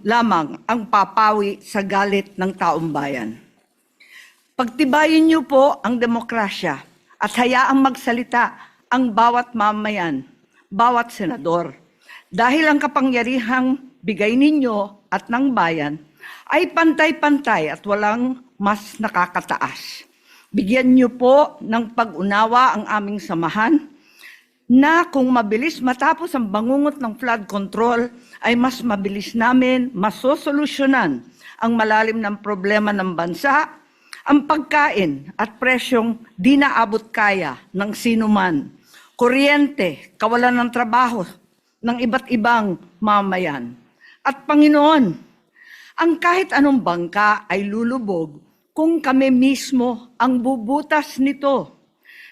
lamang ang papawi sa galit ng taong bayan. Pagtibayin niyo po ang demokrasya at hayaang magsalita ang bawat mamayan, bawat senador. Dahil ang kapangyarihang bigay ninyo at ng bayan ay pantay-pantay at walang mas nakakataas. Bigyan niyo po ng pag-unawa ang aming samahan na kung mabilis matapos ang bangungot ng flood control ay mas mabilis namin masosolusyonan ang malalim ng problema ng bansa, ang pagkain at presyong di naabot kaya ng sinuman, kuryente, kawalan ng trabaho ng iba't ibang mamayan. At Panginoon, ang kahit anong bangka ay lulubog kung kami mismo ang bubutas nito.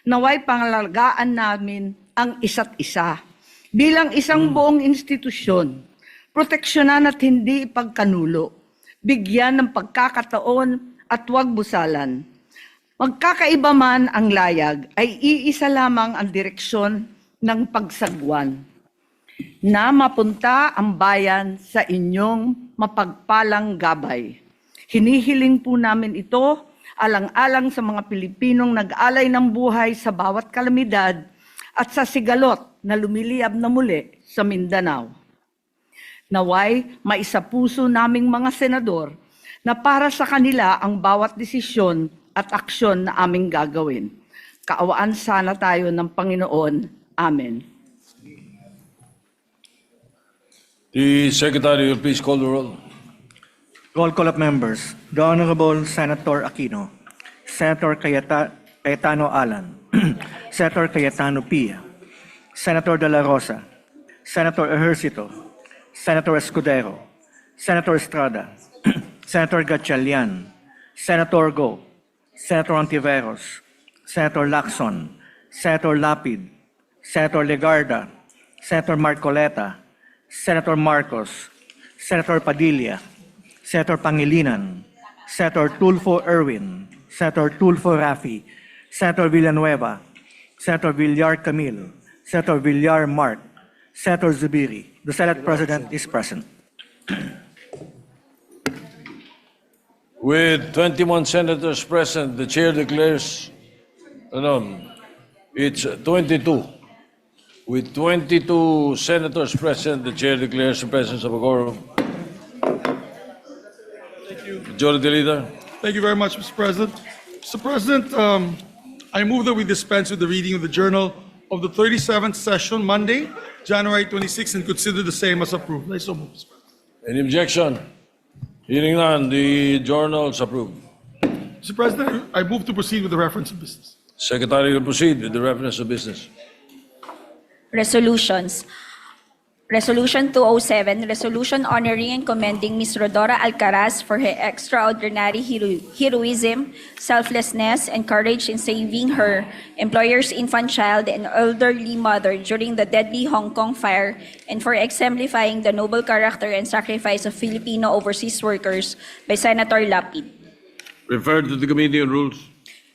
Naway pangalagaan namin ang isa't isa bilang isang buong institusyon, proteksyonan at hindi ipagkanulo, bigyan ng pagkakataon at huwag busalan. Magkakaiba man ang layag, ay iisa lamang ang direksyon ng pagsagwan na mapunta ang bayan sa inyong mapagpalang gabay. Hinihiling po namin ito alang-alang sa mga Pilipinong nag-alay ng buhay sa bawat kalamidad at sa sigalot na lumiliyab na muli sa Mindanao. Naway, maisapuso naming mga senador na para sa kanila ang bawat desisyon at aksyon na aming gagawin. Kaawaan sana tayo ng Panginoon. Amen. The Secretary will please call the roll. Roll call of members. The Honorable Senator Aquino, Senator Cayetano Alan, Senator Cayetano Pia, Senator De La Rosa, Senator Ejercito, Senator Escudero, Senator Estrada, Senator Gatchalian, Senator Go, Senator Ontiveros, Senator Lacson, Senator Lapid, Senator Legarda, Senator Marcoleta, Senator Marcos, Senator Padilla, Senator Pangilinan, Senator Tulfo Erwin, Senator Tulfo Rafi, Senator Villanueva, Senator Villar Camille, Senator Villar Mark, Senator Zubiri. The Senate President is present. With 21 senators present, the chair declares, it's 22. With 22 senators present, the chair declares the presence of a quorum. Thank you. Majority Leader. Thank you very much, Mr. President. Mr. President, I move that we dispense with the reading of the journal of the 37th session, Monday, January 26, and consider the same as approved. I so move, Mr. President. Any objection? Hearing none, the journal is approved. Mr. President, I move to proceed with the reference of business. Secretary will proceed with the reference of business. Resolutions. Resolution 207, resolution honoring and commending Ms. Rodora Alcaraz for her extraordinary heroism, selflessness, and courage in saving her employer's infant child and elderly mother during the deadly Hong Kong fire, and for exemplifying the noble character and sacrifice of Filipino overseas workers by Senator Lapid. Referred to the Committee on Rules.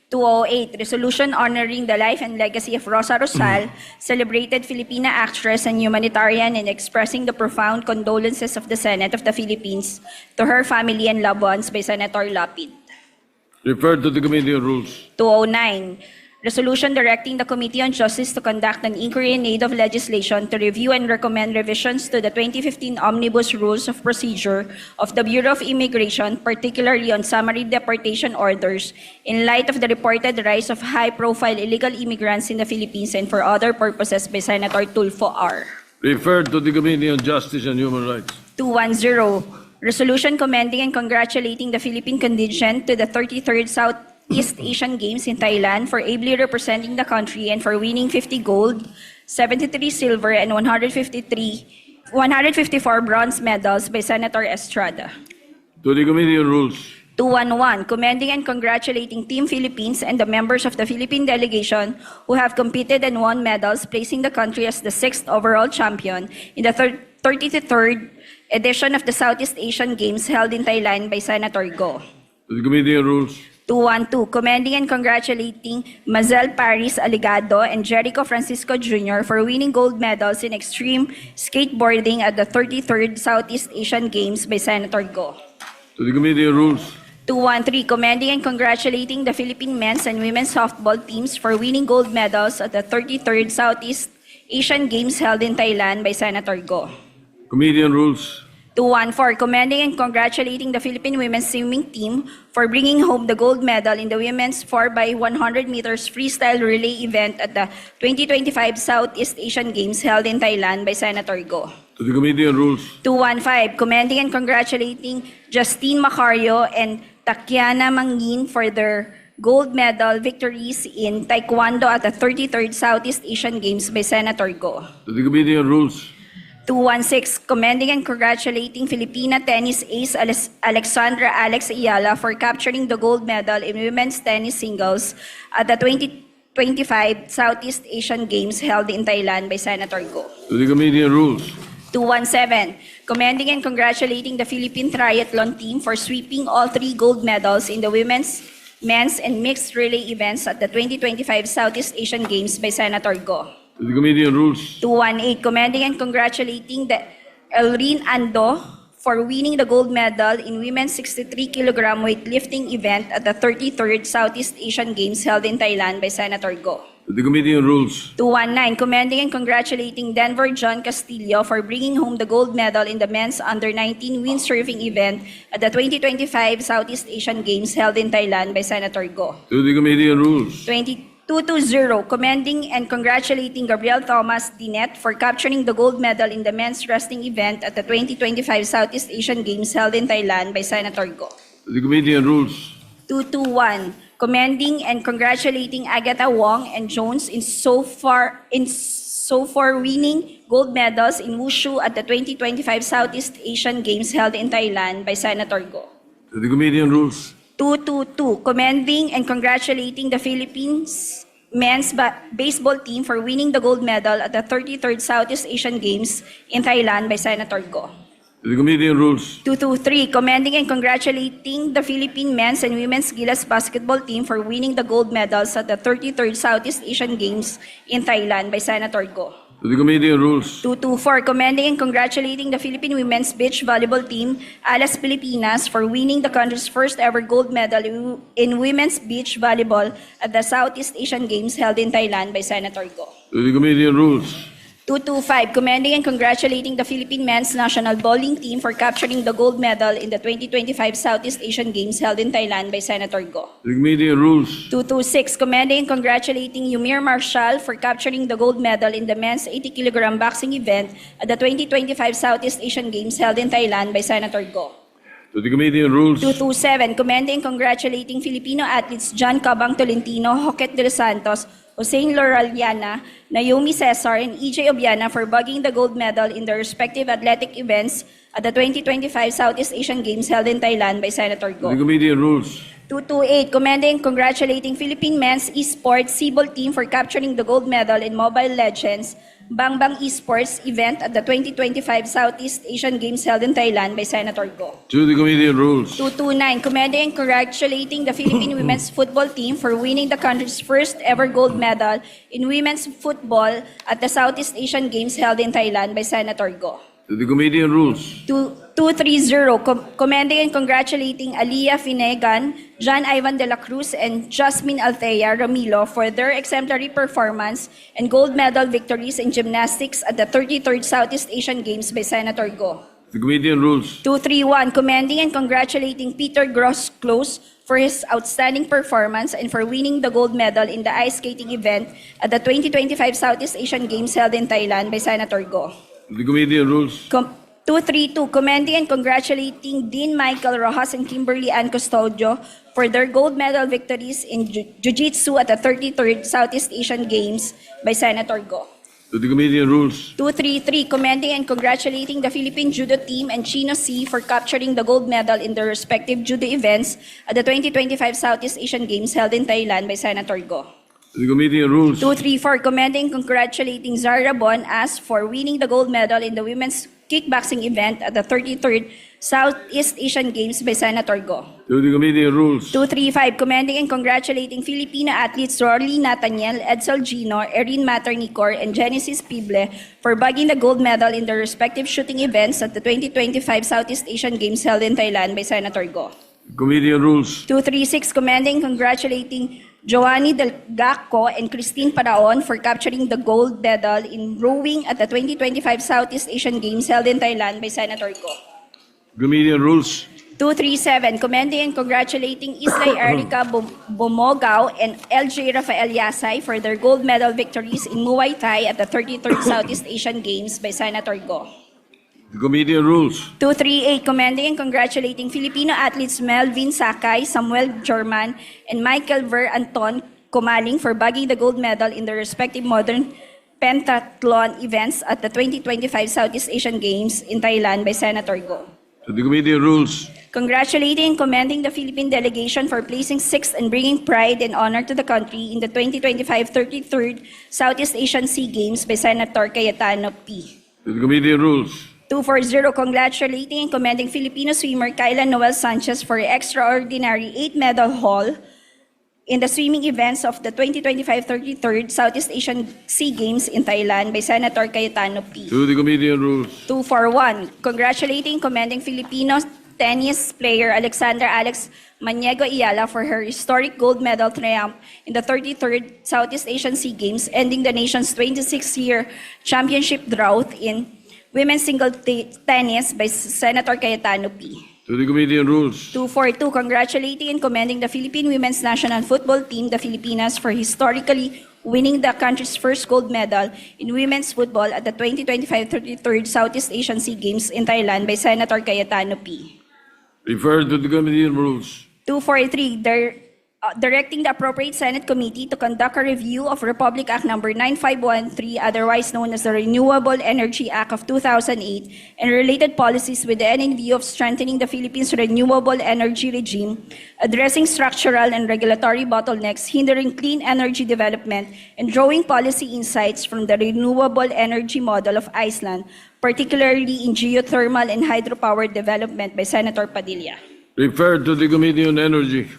208, resolution honoring the life and legacy of Rosa Rosal, celebrated Filipina actress and humanitarian, and expressing the profound condolences of the Senate of the Philippines to her family and loved ones by Senator Lapid. Referred to the Committee on Rules. 209, resolution directing the Committee on Justice to conduct an inquiry in aid of legislation to review and recommend revisions to the 2015 Omnibus Rules of Procedure of the Bureau of Immigration, particularly on summary deportation orders, in light of the reported rise of high-profile illegal immigrants in the Philippines and for other purposes by Senator Tulfo R. Referred to the Committee on Justice and Human Rights. 210, resolution commending and congratulating the Philippine contingent to the 33rd Southeast Asian Games in Thailand for ably representing the country and for winning 50 gold, 73 silver, and 154 bronze medals by Senator Estrada. To the Committee on Rules. 211, commending and congratulating Team Philippines and the members of the Philippine delegation who have competed and won medals, placing the country as the 6th overall champion in the 33rd edition of the Southeast Asian Games held in Thailand by Senator Go. To the Committee on Rules. 212, commending and congratulating Mazel Paris Aligado and Jericho Francisco Jr. for winning gold medals in extreme skateboarding at the 33rd Southeast Asian Games by Senator Go. To the Committee on Rules. 213, commending and congratulating the Philippine men's and women's softball teams for winning gold medals at the 33rd Southeast Asian Games held in Thailand by Senator Go. Committee on Rules. 214, commending and congratulating the Philippine women's swimming team for bringing home the gold medal in the women's 4x100 meters freestyle relay event at the 2025 Southeast Asian Games held in Thailand by Senator Go. To the Committee on Rules. 215, commending and congratulating Justine Macario and Takiana Mangin for their gold medal victories in Taekwondo at the 33rd Southeast Asian Games by Senator Go. To the Committee on Rules. 216, commending and congratulating Filipina tennis ace Alexandra Alex Ayala for capturing the gold medal in women's tennis singles at the 2025 Southeast Asian Games held in Thailand by Senator Go. To the Committee on Rules. 217, commending and congratulating the Philippine triathlon team for sweeping all 3 gold medals in the women's, men's, and mixed relay events at the 2025 Southeast Asian Games by Senator Go. To the Committee on Rules. 218, commending and congratulating the Elrin Ando for winning the gold medal in women's 63 kilogram weightlifting event at the 33rd Southeast Asian Games held in Thailand by Senator Go. To the Committee on Rules. 219, commending and congratulating Denver John Castillo for bringing home the gold medal in the men's under-19 windsurfing event at the 2025 Southeast Asian Games held in Thailand by Senator Go. To the Committee on Rules. 220, commending and congratulating Gabriel Thomas Dinet for capturing the gold medal in the men's wrestling event at the 2025 Southeast Asian Games held in Thailand by Senator Go. To the Committee on Rules. 221, commending and congratulating Agatha Wong and Jones in so far winning gold medals in Wushu at the 2025 Southeast Asian Games held in Thailand by Senator Go. To the Committee on Rules. 222, commending and congratulating the Philippines men's baseball team for winning the gold medal at the 33rd Southeast Asian Games in Thailand by Senator Go. To the Committee on Rules. 223, commending and congratulating the Philippine men's and women's Gilas basketball team for winning the gold medals at the 33rd Southeast Asian Games in Thailand by Senator Go. To the Committee on Rules. 224, commending and congratulating the Philippine women's beach volleyball team, Alas Pilipinas, for winning the country's first ever gold medal in women's beach volleyball at the Southeast Asian Games held in Thailand by Senator Go. To the Committee on Rules. 225, commending and congratulating the Philippine men's national bowling team for capturing the gold medal in the 2025 Southeast Asian Games held in Thailand by Senator Go. To the Committee on Rules. 226, commending and congratulating Yumir Marshall for capturing the gold medal in the men's 80 kilogram boxing event at the 2025 Southeast Asian Games held in Thailand by Senator Go. To the Committee on Rules. 227, commending and congratulating Filipino athletes John Cabang Tolentino, Joquet de los Santos, Hossein Loraliana, Naomi Cesar, and EJ Obiana for bagging the gold medal in their respective athletic events at the 2025 Southeast Asian Games held in Thailand by Senator To Go. the Committee on Rules. 228, commending and congratulating Philippine men's esports Cebol team for capturing the gold medal in Mobile Legends Bang Bang Esports event at the 2025 Southeast Asian Games held in Thailand by Senator Go. To the Committee on Rules. 229, commending and congratulating the Philippine women's football team for winning the country's first ever gold medal in women's football at the Southeast Asian Games held in Thailand by Senator Go. To the Committee on Rules. 230, commending and congratulating Aliyah Finegan, John Ivan de la Cruz, and Jasmine Althea Ramilo for their exemplary performance and gold medal victories in gymnastics at the 33rd Southeast Asian Games by Senator Go. To the Committee on Rules. 231, commending and congratulating Peter Gross-Close for his outstanding performance and for winning the gold medal in the ice skating event at the 2025 Southeast Asian Games held in Thailand by Senator Go. To the Committee on Rules. 232, commending and congratulating Dean Michael Rojas and Kimberly Ann Custodio for their gold medal victories in Jiu-Jitsu at the 33rd Southeast Asian Games by Senator Go. To the Committee on Rules. 233, commending and congratulating the Philippine Judo team and Chino C for capturing the gold medal in their respective judo events at the 2025 Southeast Asian Games held in Thailand by Senator Go. To the Committee on Rules. 234, commending and congratulating Zara Bon As for winning the gold medal in the women's kickboxing event at the 33rd Southeast Asian Games by Senator Go. To the Committee on Rules. 235, commending and congratulating Filipino athletes Rolly Nathaniel, Edsel Gino, Erin Maternicor, and Genesis Pible for bagging the gold medal in their respective shooting events at the 2025 Southeast Asian Games held in Thailand by Senator Go. Committee on Rules. 236, commending and congratulating Joanny Del Gaco and Christine Paraon for capturing the gold medal in rowing at the 2025 Southeast Asian Games held in Thailand by Senator Go. Committee on Rules. 237, commending and congratulating Islay Erica Bomogao and LJ Rafael Yasay for their gold medal victories in Muay Thai at the 33rd Southeast Asian Games by Senator Go. The Committee on Rules. 238, commending and congratulating Filipino athletes Melvin Sakay, Samuel German, and Michael Ver Anton Kumaling for bagging the gold medal in their respective modern pentathlon events at the 2025 Southeast Asian Games in Thailand by Senator Go. To the Committee on Rules. Congratulating and commending the Philippine delegation for placing sixth and bringing pride and honor to the country in the 2025 33rd Southeast Asian SEA Games by Senator Cayetano P. To the Committee on Rules. 240, congratulating and commending Filipino swimmer Kyla Noel Sanchez for her extraordinary 8-medal haul in the swimming events of the 2025 33rd Southeast Asian SEA Games in Thailand by Senator Cayetano P. To the Committee on Rules. 241, congratulating and commending Filipino tennis player Alexandra Alex Maniego Ayala for her historic gold medal triumph in the 33rd Southeast Asian SEA Games, ending the nation's 26-year championship drought in women's single tennis by Senator Cayetano P. To the Committee on Rules. 242, congratulating and commending the Philippine women's national football team, the Filipinas, for historically winning the country's first gold medal in women's football at the 2025 33rd Southeast Asian SEA Games in Thailand by Senator Cayetano P. Referred to the Committee on Rules. 243, directing the appropriate Senate committee to conduct a review of Republic Act Number 9513, otherwise known as the Renewable Energy Act of 2008, and related policies with the end in view of strengthening the Philippines' renewable energy regime, addressing structural and regulatory bottlenecks hindering clean energy development, and drawing policy insights from the renewable energy model of Iceland, particularly in geothermal and hydropower development by Senator Padilla. Referred to the Committee on Energy.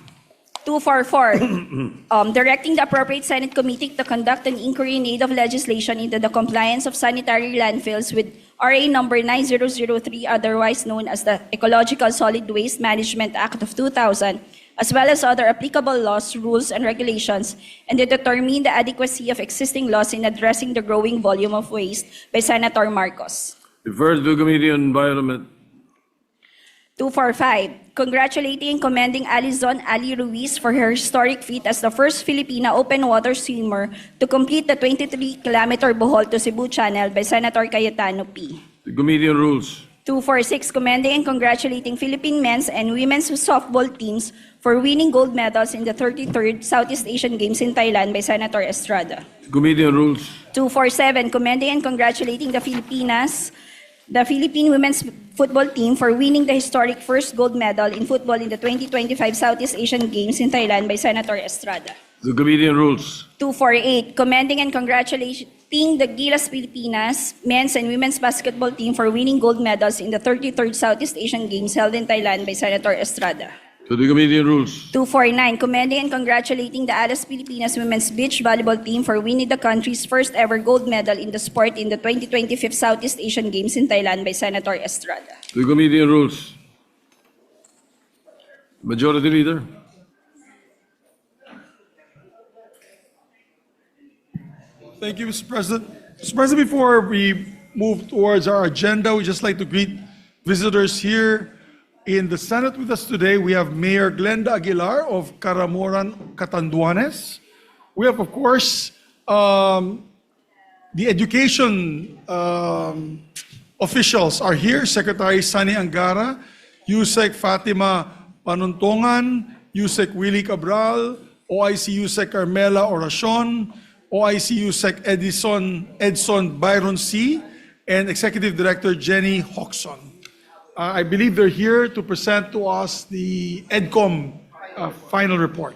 244, directing the appropriate Senate committee to conduct an inquiry in aid of legislation into the compliance of sanitary landfills with RA number 9003, otherwise known as the Ecological Solid Waste Management Act of 2000, as well as other applicable laws, rules, and regulations, and to determine the adequacy of existing laws in addressing the growing volume of waste by Senator Marcos. Referred to the Committee on Environment. 245, congratulating and commending Alizon Ali Ruiz for her historic feat as the first Filipina open water swimmer to complete the 23-kilometer Bohol to Cebu Channel by Senator Cayetano P. The Committee on Rules. 246, commending and congratulating Philippine men's and women's softball teams for winning gold medals in the 33rd Southeast Asian Games in Thailand by Senator Estrada. The Committee on Rules. 247, commending and congratulating the Philippine women's football team for winning the historic first gold medal in football in the 2025 Southeast Asian Games in Thailand by Senator Estrada. The Committee on Rules. 248, commending and congratulating the Gilas Pilipinas men's and women's basketball team for winning gold medals in the 33rd Southeast Asian Games held in Thailand by Senator Estrada. To the Committee on Rules. 249, commending and congratulating the Alas Pilipinas women's beach volleyball team for winning the country's first ever gold medal in the sport in the 2025 Southeast Asian Games in Thailand by Senator Estrada. To the Committee on Rules. Majority Leader. Thank you, Mr. President. Mr. President, before we move towards our agenda, we'd just like to greet visitors here in the Senate with us today. We have Mayor Glenda Aguilar of Caramoran, Catanduanes. We have, of course, the education officials are here. Secretary Sani Angara, Yusek Fatima Panuntongan, Yusek Willie Cabral, OIC Yusek Carmela Oracion, OIC Yusek Edson Byron C., and Executive Director Jenny Hoxon. I believe they're here to present to us the EDCOM final report.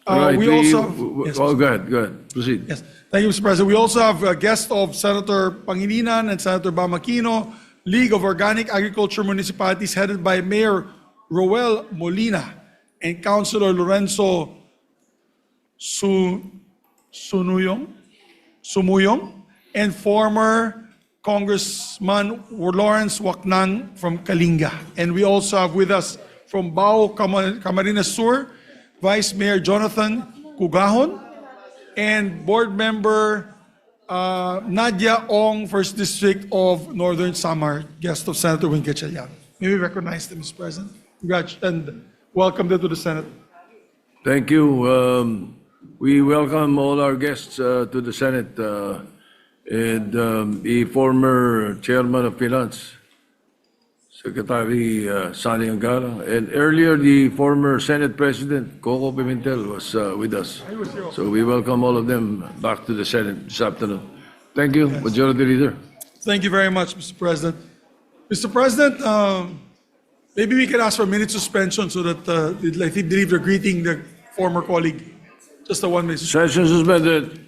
Right, We also Yes, go ahead. Proceed. Yes, thank you, Mr. President. We also have a guest of Senator Pangilinan and Senator Bamakino, League of Organic Agriculture Municipalities headed by Mayor Roel Molina and Councilor Lorenzo Sumuyong, and former Congressman Lawrence Waknan from Kalinga. And we also have with us from Bao Camarines Sur, Vice Mayor Jonathan Cugahon, and Board Member Nadia Ong, 1st District of Northern Samar, guest of Senator Win Gatchalian. May we recognize them, Mr. President? Congrats and welcome them to the Senate. Thank you. We welcome all our guests to the Senate and the former Chairman of Finance, Secretary Sani Angara, and earlier the former Senate President Coco Pimentel was with us. So we welcome all of them back to the Senate this afternoon. Thank you, Majority Leader. Thank you very much, Mr. President. Mr. President, maybe we can ask for a minute suspension so that I think they're greeting the former colleague. Just a 1 minute. Session suspended.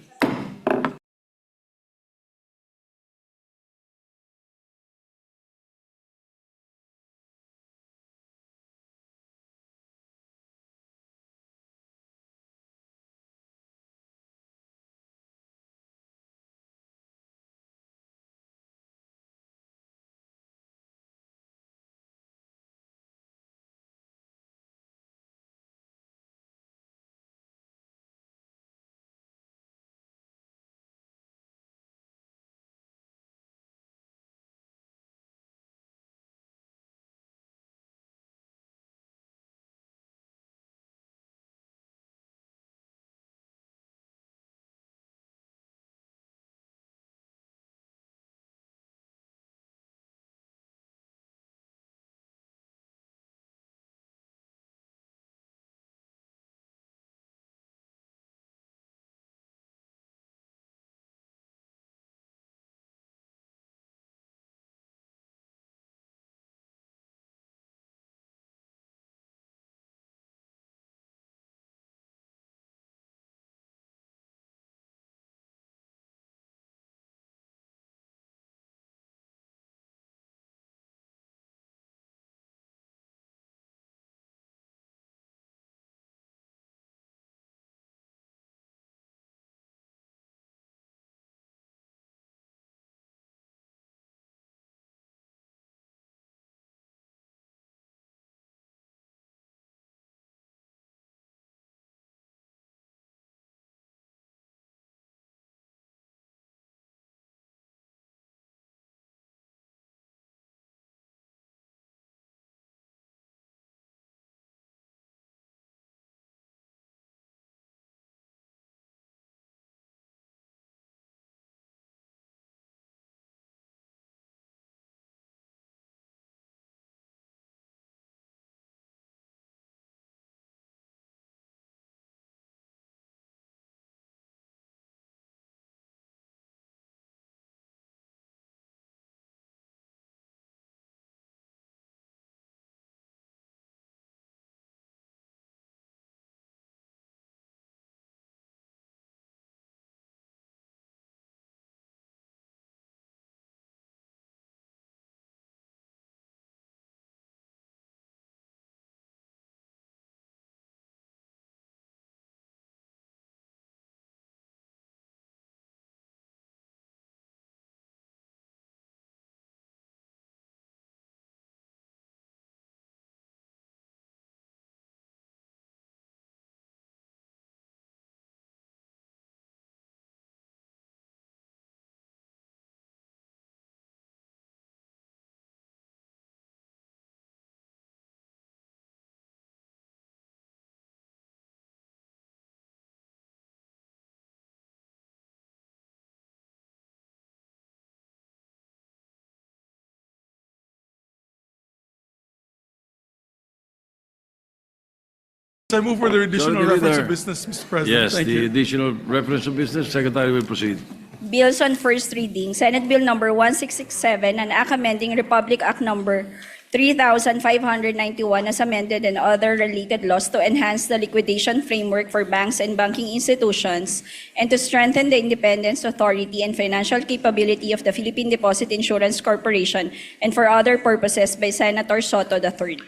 I move for the additional Majority reference Leader. of business, Mr. President. Yes, Thank the you. additional reference of business, Secretary will proceed. Bills on first reading. Senate Bill number 1667, an act amending Republic Act number 3,591 as amended and other related laws to enhance the liquidation framework for banks and banking institutions and to strengthen the independence, authority, and financial capability of the Philippine Deposit Insurance Corporation and for other purposes by Senator Soto III.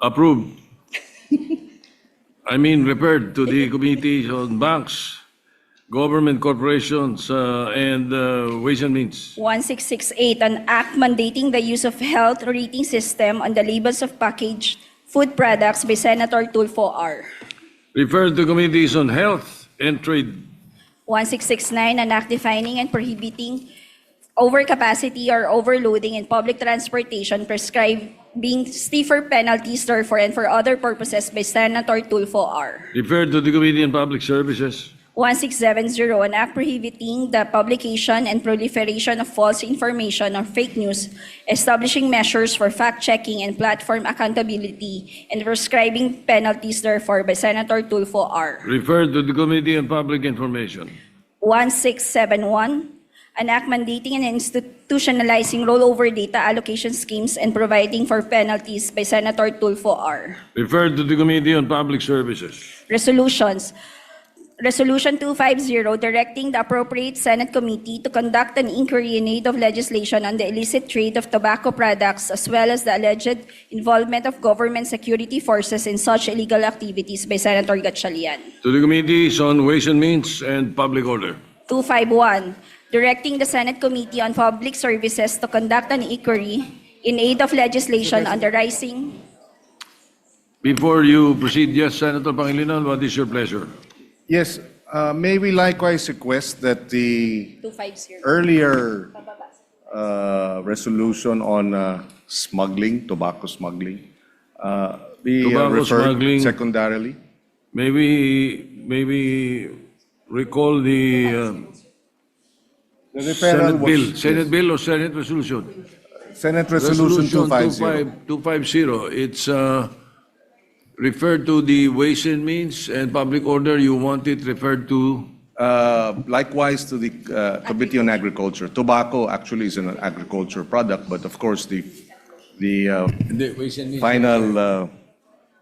Approved. I mean, referred to the Committee on Banks, Government Corporations, and Ways and Means. 1668, an act mandating the use of health rating system on the labels of packaged food products by Senator Tulfo R. Referred to Committees on Health and Trade. 1669, an act defining and prohibiting overcapacity or overloading in public transportation, prescribing stiffer penalties therefore and for other purposes by Senator Tulfo R. Referred to the Committee on Public Services. 1670, an act prohibiting the publication and proliferation of false information or fake news, establishing measures for fact-checking and platform accountability, and prescribing penalties therefore by Senator Tulfo R. Referred to the Committee on Public Information. 1671, an act mandating and institutionalizing rollover data allocation schemes and providing for penalties by Senator Tulfo R. Referred to the Committee on Public Services. Resolutions. Resolution 250, directing the appropriate Senate committee to conduct an inquiry in aid of legislation on the illicit trade of tobacco products as well as the alleged involvement of government security forces in such illegal activities by Senator Gatchalian. To the Committees on Ways and Means and Public Order. 251, directing the Senate Committee on Public Services to conduct an inquiry in aid of legislation on the rising... Before you proceed, yes, Senator Pangilinan, what is your pleasure? Yes, may we likewise request that the 250. earlier resolution on smuggling, tobacco smuggling, be Tobacco referred smuggling. secondarily? Maybe recall the The referral was Senate bill or Senate resolution? Senate Resolution 250. 250. It's referred to the Ways and Means and Public Order. You want it referred to? Likewise to the Committee on Agriculture. Tobacco actually is an agriculture product, but of course the The Ways and Means. final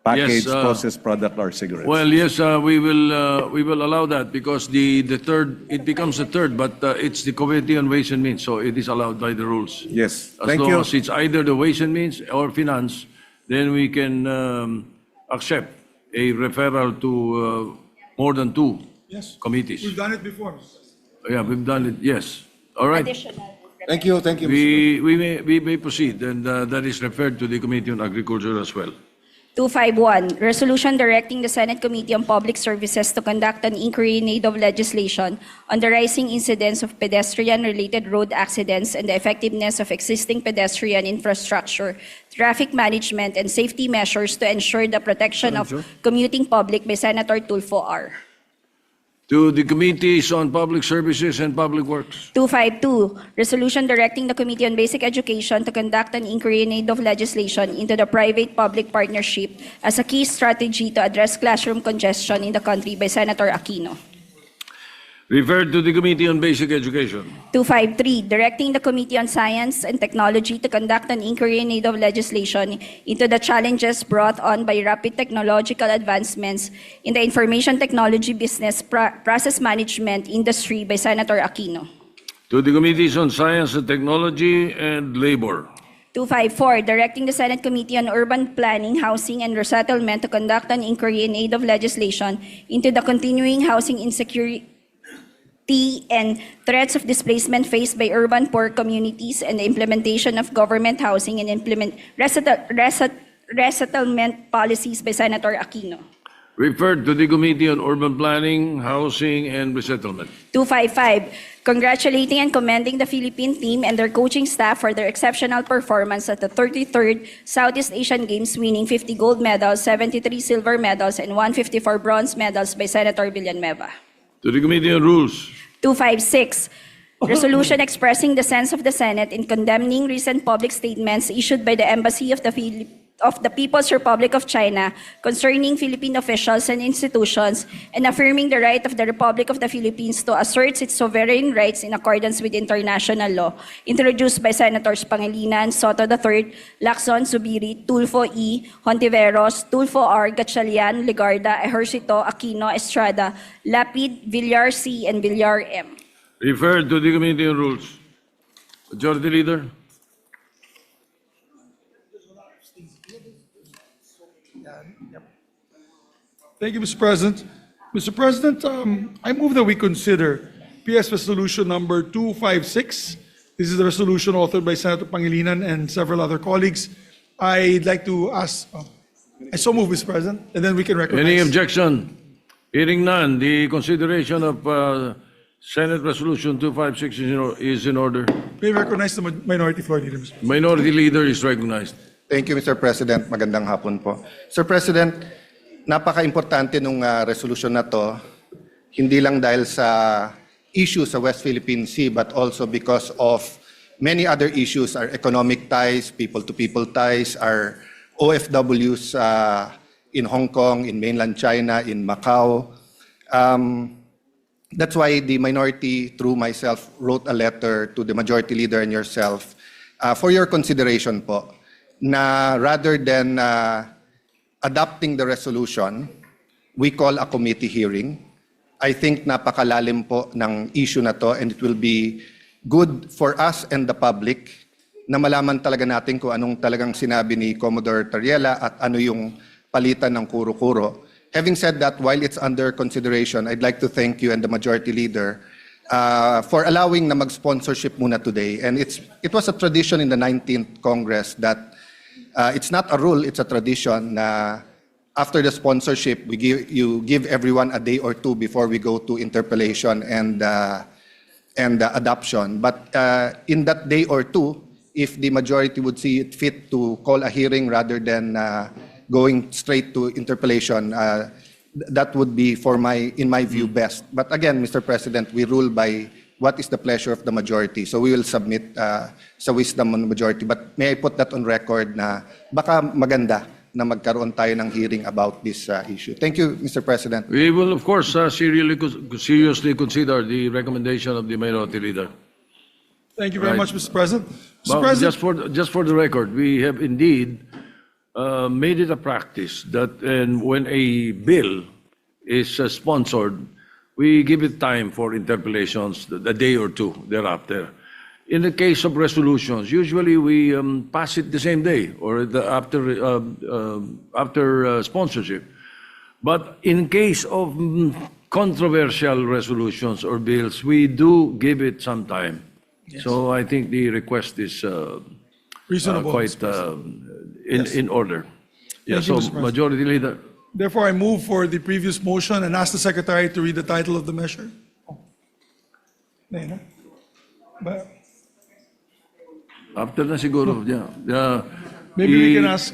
packaged Yes, processed product are cigarettes. Well, yes, we will allow that because the third, it becomes the third, but it's the Committee on Ways and Means, so it is allowed by the rules. Yes, As thank long you. as it's either the Ways and Means or Finance, then we can accept a referral to more than two Yes. committees. We've done it before. Yeah, we've done it, yes. All right. Additional. Thank you, thank you. We may proceed, and that is referred to the Committee on Agriculture as well. 251, resolution directing the Senate Committee on Public Services to conduct an inquiry in aid of legislation on the rising incidence of pedestrian-related road accidents and the effectiveness of existing pedestrian infrastructure, traffic management, and safety measures to ensure the protection of commuting public by Senator Tulfo R. To the Committees on Public Services and Public Works. 252, resolution directing the Committee on Basic Education to conduct an inquiry in aid of legislation into the private-public partnership as a key strategy to address classroom congestion in the country by Senator Aquino. Referred to the Committee on Basic Education. 253, directing the Committee on Science and Technology to conduct an inquiry in aid of legislation into the challenges brought on by rapid technological advancements in the information technology business process management industry by Senator Aquino. To the Committees on Science and Technology and Labor. 254, directing the Senate Committee on Urban Planning, Housing, and Resettlement to conduct an inquiry in aid of legislation into the continuing housing insecurity and threats of displacement faced by urban poor communities and the implementation of government housing and resettlement policies by Senator Aquino. Referred to the Committee on Urban Planning, Housing, and Resettlement. 255, congratulating and commending the Philippine team and their coaching staff for their exceptional performance at the 33rd Southeast Asian Games, winning 50 gold medals, 73 silver medals, and 154 bronze medals by Senator Villanueva. To the Committee on Rules. 256, resolution expressing the sense of the Senate in condemning recent public statements issued by the Embassy of the of the People's Republic of China concerning Philippine officials and institutions, and affirming the right of the Republic of the Philippines to assert its sovereign rights in accordance with international law, introduced by Senators Pangilinan, Soto III, Lacson, Zubiri, Tulfo E., Hontiveros, Tulfo R., Gatchalian, Legarda, Ejercito, Aquino, Estrada, Lapid, Villar C., and Villar M. Referred to the Committee on Rules. Majority Leader. Thank you, Mr. President. Mr. President, I move that we consider PS Resolution number 256. This is the resolution authored by Senator Pangilinan and several other colleagues. I'd like to ask, I so move, Mr. President, and then we can recognize. Any objection? Hearing none, the consideration of Senate Resolution 256 is in order. May I recognize the Minority Floor Leader, Mr. President. Minority Leader is recognized. Thank you, Mr. President. Magandang hapon po. Sir President, napaka-importante nung resolution na to, hindi lang dahil sa issue sa West Philippine Sea, but also because of many other issues, our economic ties, people-to-people ties, our OFWs in Hong Kong, in mainland China, in Macau. That's why the minority, through myself, wrote a letter to the majority leader and yourself for your consideration po, na rather than adopting the resolution, we call a committee hearing. I think napakalalim po ng issue na to, and it will be good for us and the public na malaman talaga natin kung anong talagang sinabi ni Commodore Tariela at ano yung palitan ng kuro-kuro. Having said that, while it's under consideration, I'd like to thank you and the majority leader for allowing na mag-sponsorship muna today. And it was a tradition in the 19th Congress that it's not a rule, it's a tradition na after the sponsorship, you give everyone a day or two before we go to interpellation and adoption. But in that day or two, if the majority would see it fit to call a hearing rather than going straight to interpellation, that would be in my view, best. But again, Mr. President, we rule by what is the pleasure of the majority. So we will submit sa wisdom of the majority. But may I put that on record na baka maganda na magkaroon tayo ng hearing about this issue. Thank you, Mr. President. We will, of course, seriously consider the recommendation of the Minority Leader. Thank you very Right. much, Mr. President. Mr. Well, President, just for the record, we have indeed made it a practice that when a bill is sponsored, we give it time for interpellations, a day or two thereafter. In the case of resolutions, usually we pass it the same day or after sponsorship. But in case of controversial resolutions or bills, we do give it some time. So I think the request is reasonable. quite in order. Yeah, Thank you, so Mr. President. Majority Leader. Therefore, I move for the previous motion and ask the Secretary to read the title of the measure. Ayun na. Ba- After na siguro. Yeah. Maybe we can ask.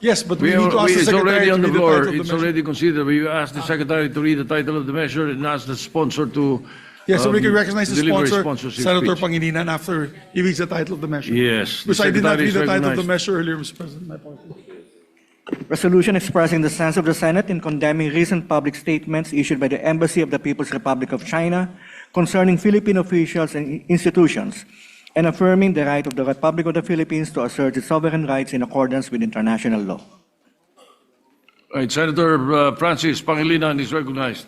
Yes, but we need to ask the it's Secretary already to on the read the floor. title of the It's measure. already considered. We ask the Secretary to read the title of the measure and ask the sponsor to Yes, so we can recognize the deliver sponsor, sponsorship Senator speech. Pangilinan, after he reads the title of the measure. Yes, the Because I did not Secretary read is the title of the recognized. measure earlier, Mr. President. My apologies. Resolution expressing the sense of the Senate in condemning recent public statements issued by the Embassy of the People's Republic of China concerning Philippine officials and institutions, and affirming the right of the Republic of the Philippines to assert its sovereign rights in accordance with international law. Right, Senator Francis Pangilinan is recognized.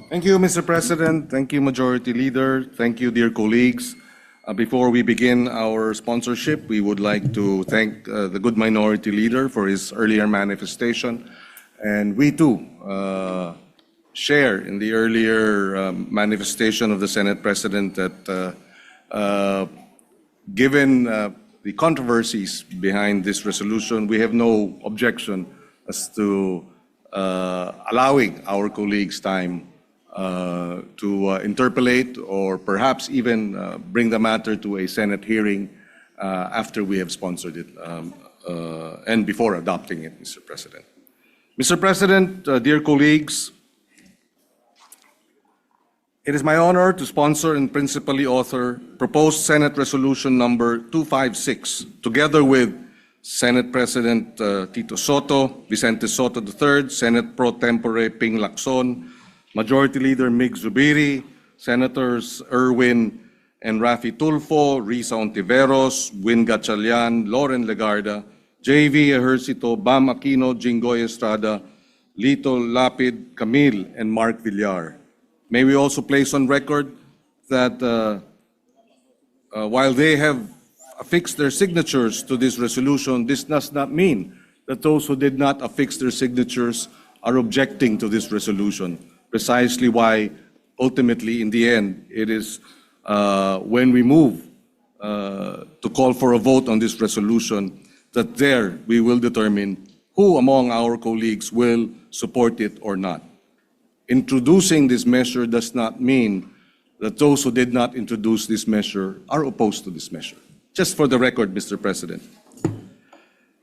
Thank you, Mr. President. Thank you, Majority Leader. Thank you, dear colleagues. Before we begin our sponsorship, we would like to thank the good Minority Leader for his earlier manifestation. And we too share in the earlier manifestation of the Senate President that given the controversies behind this resolution, we have no objection as to allowing our colleagues time to interpellate or perhaps even bring the matter to a Senate hearing after we have sponsored it and before adopting it, Mr. President. Mr. President, dear colleagues, it is my honor to sponsor and principally author proposed Senate Resolution number 256, together with Senate President Tito Soto, Vicente Soto III, Senate Pro Tempore Ping Lacson, Majority Leader Mig Zubiri, Senators Erwin and Rafi Tulfo, Risa Ontiveros, Win Gatchalian, Lauren Legarda, JV Ejercito, Bam Aquino, Jinggoy Estrada, Lito Lapid, Camille, and Mark Villar. May we also place on record that while they have affixed their signatures to this resolution, this does not mean that those who did not affix their signatures are objecting to this resolution. Precisely why, ultimately, in the end, it is when we move to call for a vote on this resolution that there we will determine who among our colleagues will support it or not. Introducing this measure does not mean that those who did not introduce this measure are opposed to this measure. Just for the record, Mr. President.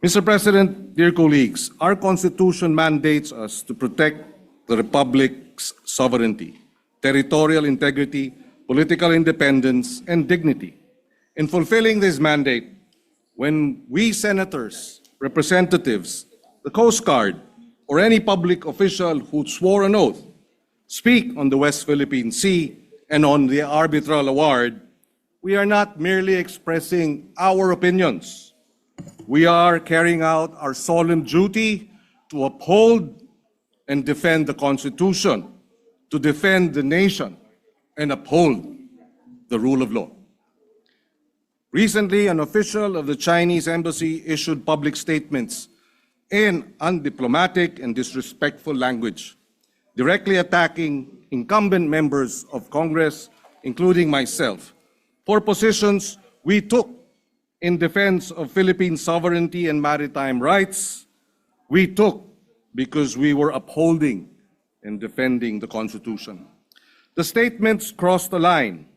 Mr. President, dear colleagues, our Constitution mandates us to protect the Republic's sovereignty, territorial integrity, political independence, and dignity. In fulfilling this mandate, when we senators, representatives, the Coast Guard, or any public official who swore an oath speak on the West Philippine Sea and on the arbitral award, we are not merely expressing our opinions. We are carrying out our solemn duty to uphold and defend the Constitution, to defend the nation, and uphold the rule of law. Recently, an official of the Chinese embassy issued public statements in undiplomatic and disrespectful language, directly attacking incumbent members of Congress, including myself, for positions we took in defense of Philippine sovereignty and maritime rights. We took because we were upholding and defending the Constitution. The statements crossed the line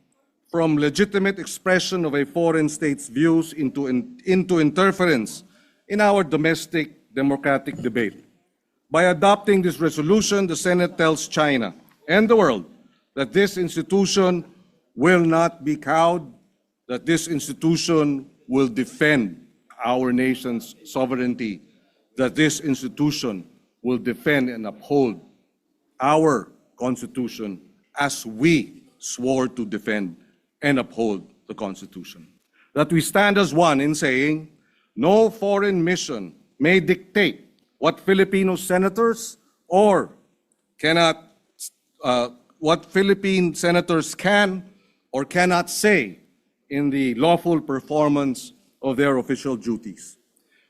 from legitimate expression of a foreign state's views into interference in our domestic democratic debate. By adopting this resolution, the Senate tells China and the world that this institution will not be cowed, that this institution will defend our nation's sovereignty, that this institution will defend and uphold our Constitution as we swore to defend and uphold the Constitution. That we stand as one in saying, no foreign mission may dictate what Filipino senators or what Philippine senators can or cannot say in the lawful performance of their official duties.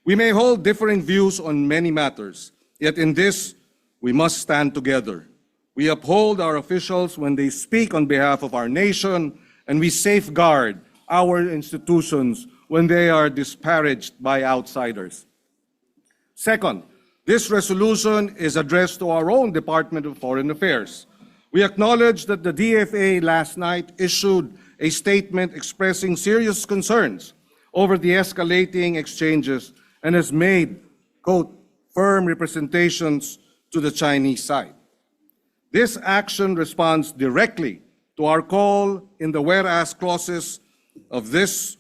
We may hold differing views on many matters, yet in this, we must stand together. We uphold our officials when they speak on behalf of our nation, and we safeguard our institutions when they are disparaged by outsiders. Second, this resolution is addressed to our own Department of Foreign Affairs. We acknowledge that the DFA last night issued a statement expressing serious concerns over the escalating exchanges and has made, quote, firm representations to the Chinese side. This action responds directly to our call in the whereas clauses of this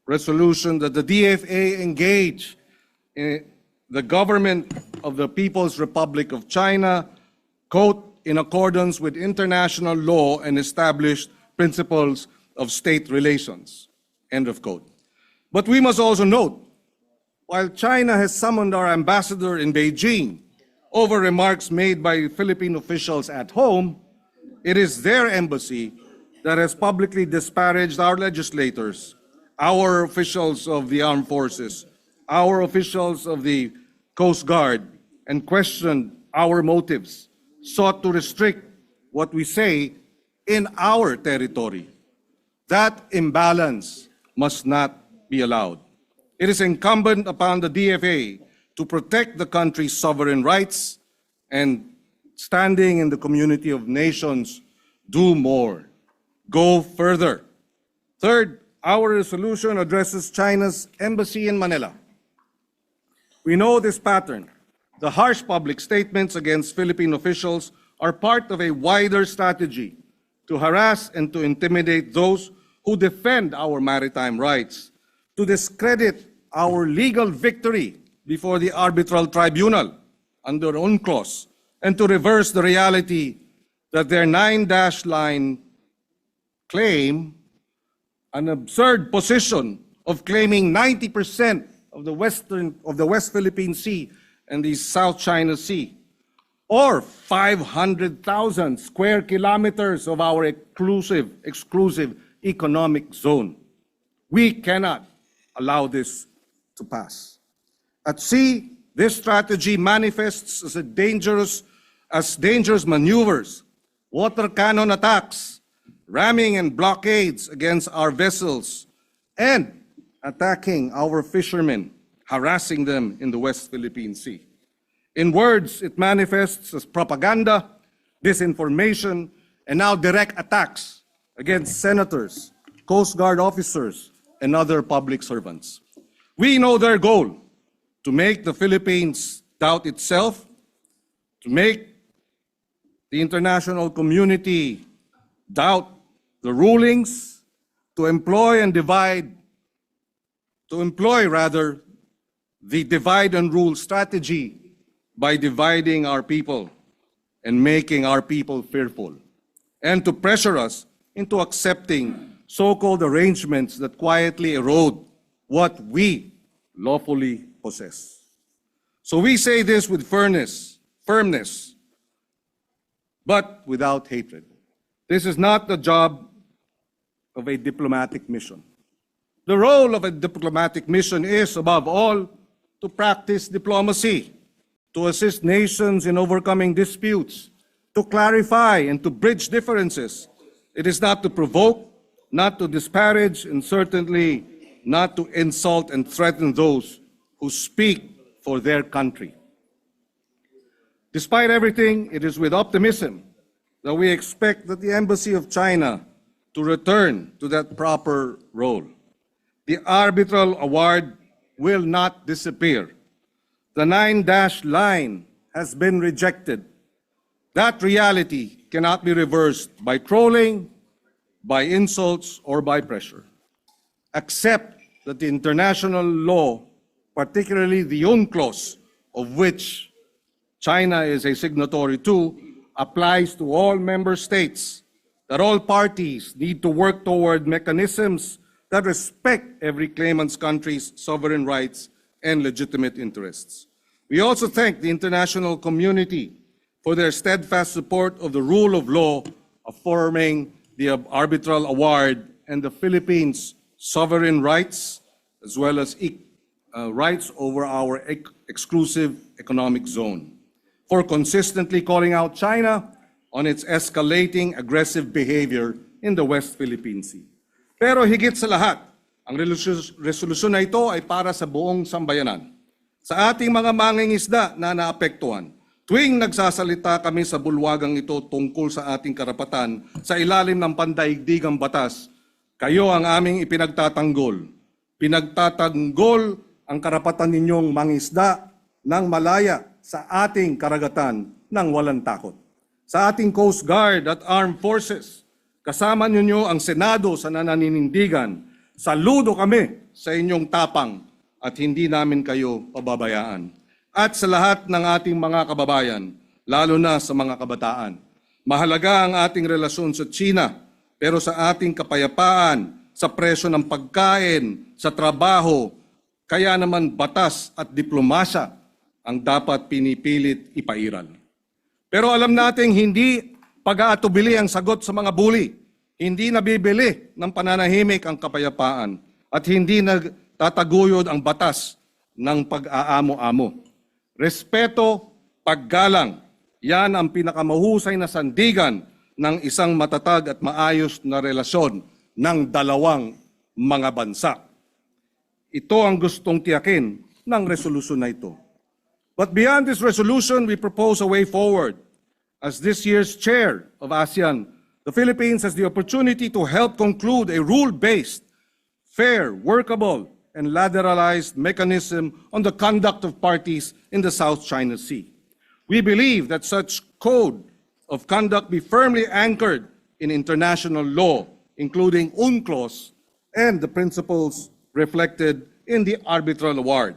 resolution that the DFA engage in the government of the People's Republic of China, quote, in accordance with international law and established principles of state relations, end of quote. But we must also note, while China has summoned our ambassador in Beijing over remarks made by Philippine officials at home, it is their embassy that has publicly disparaged our legislators, our officials of the armed forces, our officials of the Coast Guard, and questioned our motives, sought to restrict what we say in our territory. That imbalance must not be allowed. It is incumbent upon the DFA to protect the country's sovereign rights and, standing in the community of nations, do more, go further. Third, our resolution addresses China's embassy in Manila. We know this pattern. The harsh public statements against Philippine officials are part of a wider strategy to harass and to intimidate those who defend our maritime rights, to discredit our legal victory before the arbitral tribunal under UNCLOS and to reverse the reality that their 9-dash line claim an absurd position of claiming 90% of the West Philippine Sea and the South China Sea, or 500,000 square kilometers of our exclusive economic zone. We cannot allow this to pass. At sea, this strategy manifests as dangerous maneuvers, water cannon attacks, ramming and blockades against our vessels, and attacking our fishermen, harassing them in the West Philippine Sea. In words, it manifests as propaganda, disinformation, and now direct attacks against senators, Coast Guard officers, and other public servants. We know their goal: to make the Philippines doubt itself, to make the international community doubt the rulings, to employ the divide and rule strategy by dividing our people and making our people fearful, and to pressure us into accepting so-called arrangements that quietly erode what we lawfully possess. So we say this with firmness, but without hatred. This is not the job of a diplomatic mission. The role of a diplomatic mission is, above all, to practice diplomacy, to assist nations in overcoming disputes, to clarify and to bridge differences. It is not to provoke, not to disparage, and certainly not to insult and threaten those who speak for their country. Despite everything, it is with optimism that we expect that the Embassy of China to return to that proper role. The arbitral award will not disappear. The 9-dash line has been rejected. That reality cannot be reversed by trolling, by insults, or by pressure. Accept that the international law, particularly the UNCLOS, of which China is a signatory to, applies to all member states, that all parties need to work toward mechanisms that respect every claimant's country's sovereign rights and legitimate interests. We also thank the international community for their steadfast support of the rule of law, affirming the arbitral award and the Philippines' sovereign rights, as well as rights over our exclusive economic zone, for consistently calling out China on its escalating aggressive behavior in the West Philippine Sea. Pero higit sa lahat, ang resolusyon na ito ay para sa buong sambayanan. Sa ating mga mangingisda na naapektuhan, tuwing nagsasalita kami sa bulwagang ito tungkol sa ating karapatan sa ilalim ng pandaigdigang batas, kayo ang aming ipinagtatanggol. Pinagtatanggol ang karapatan ninyong mangisda ng malaya sa ating karagatan ng walang takot. Sa ating Coast Guard at Armed Forces, kasama ninyo ang Senado sa nananinindigan. Saludo kami sa inyong tapang at hindi namin kayo pababayaan. At sa lahat ng ating mga kababayan, lalo na sa mga kabataan, mahalaga ang ating relasyon sa China, pero sa ating kapayapaan, sa presyo ng pagkain, sa trabaho, kaya naman batas at diplomasya ang dapat pinipilit ipairal. Pero alam nating hindi pag-aatubili ang sagot sa mga bully, hindi nabibili ng pananahimik ang kapayapaan, at hindi nagtataguyod ang batas ng pag-aamo-amo. Respeto, paggalang, yan ang pinakamahusay na sandigan ng isang matatag at maayos na relasyon ng dalawang mga bansa. Ito ang gustong tiyakin ng resolusyon na ito. But beyond this resolution, we propose a way forward. As this year's chair of ASEAN, the Philippines has the opportunity to help conclude a rule-based, fair, workable, and lateralized mechanism on the conduct of parties in the South China Sea. We believe that such code of conduct be firmly anchored in international law, including UNCLOS and the principles reflected in the arbitral award.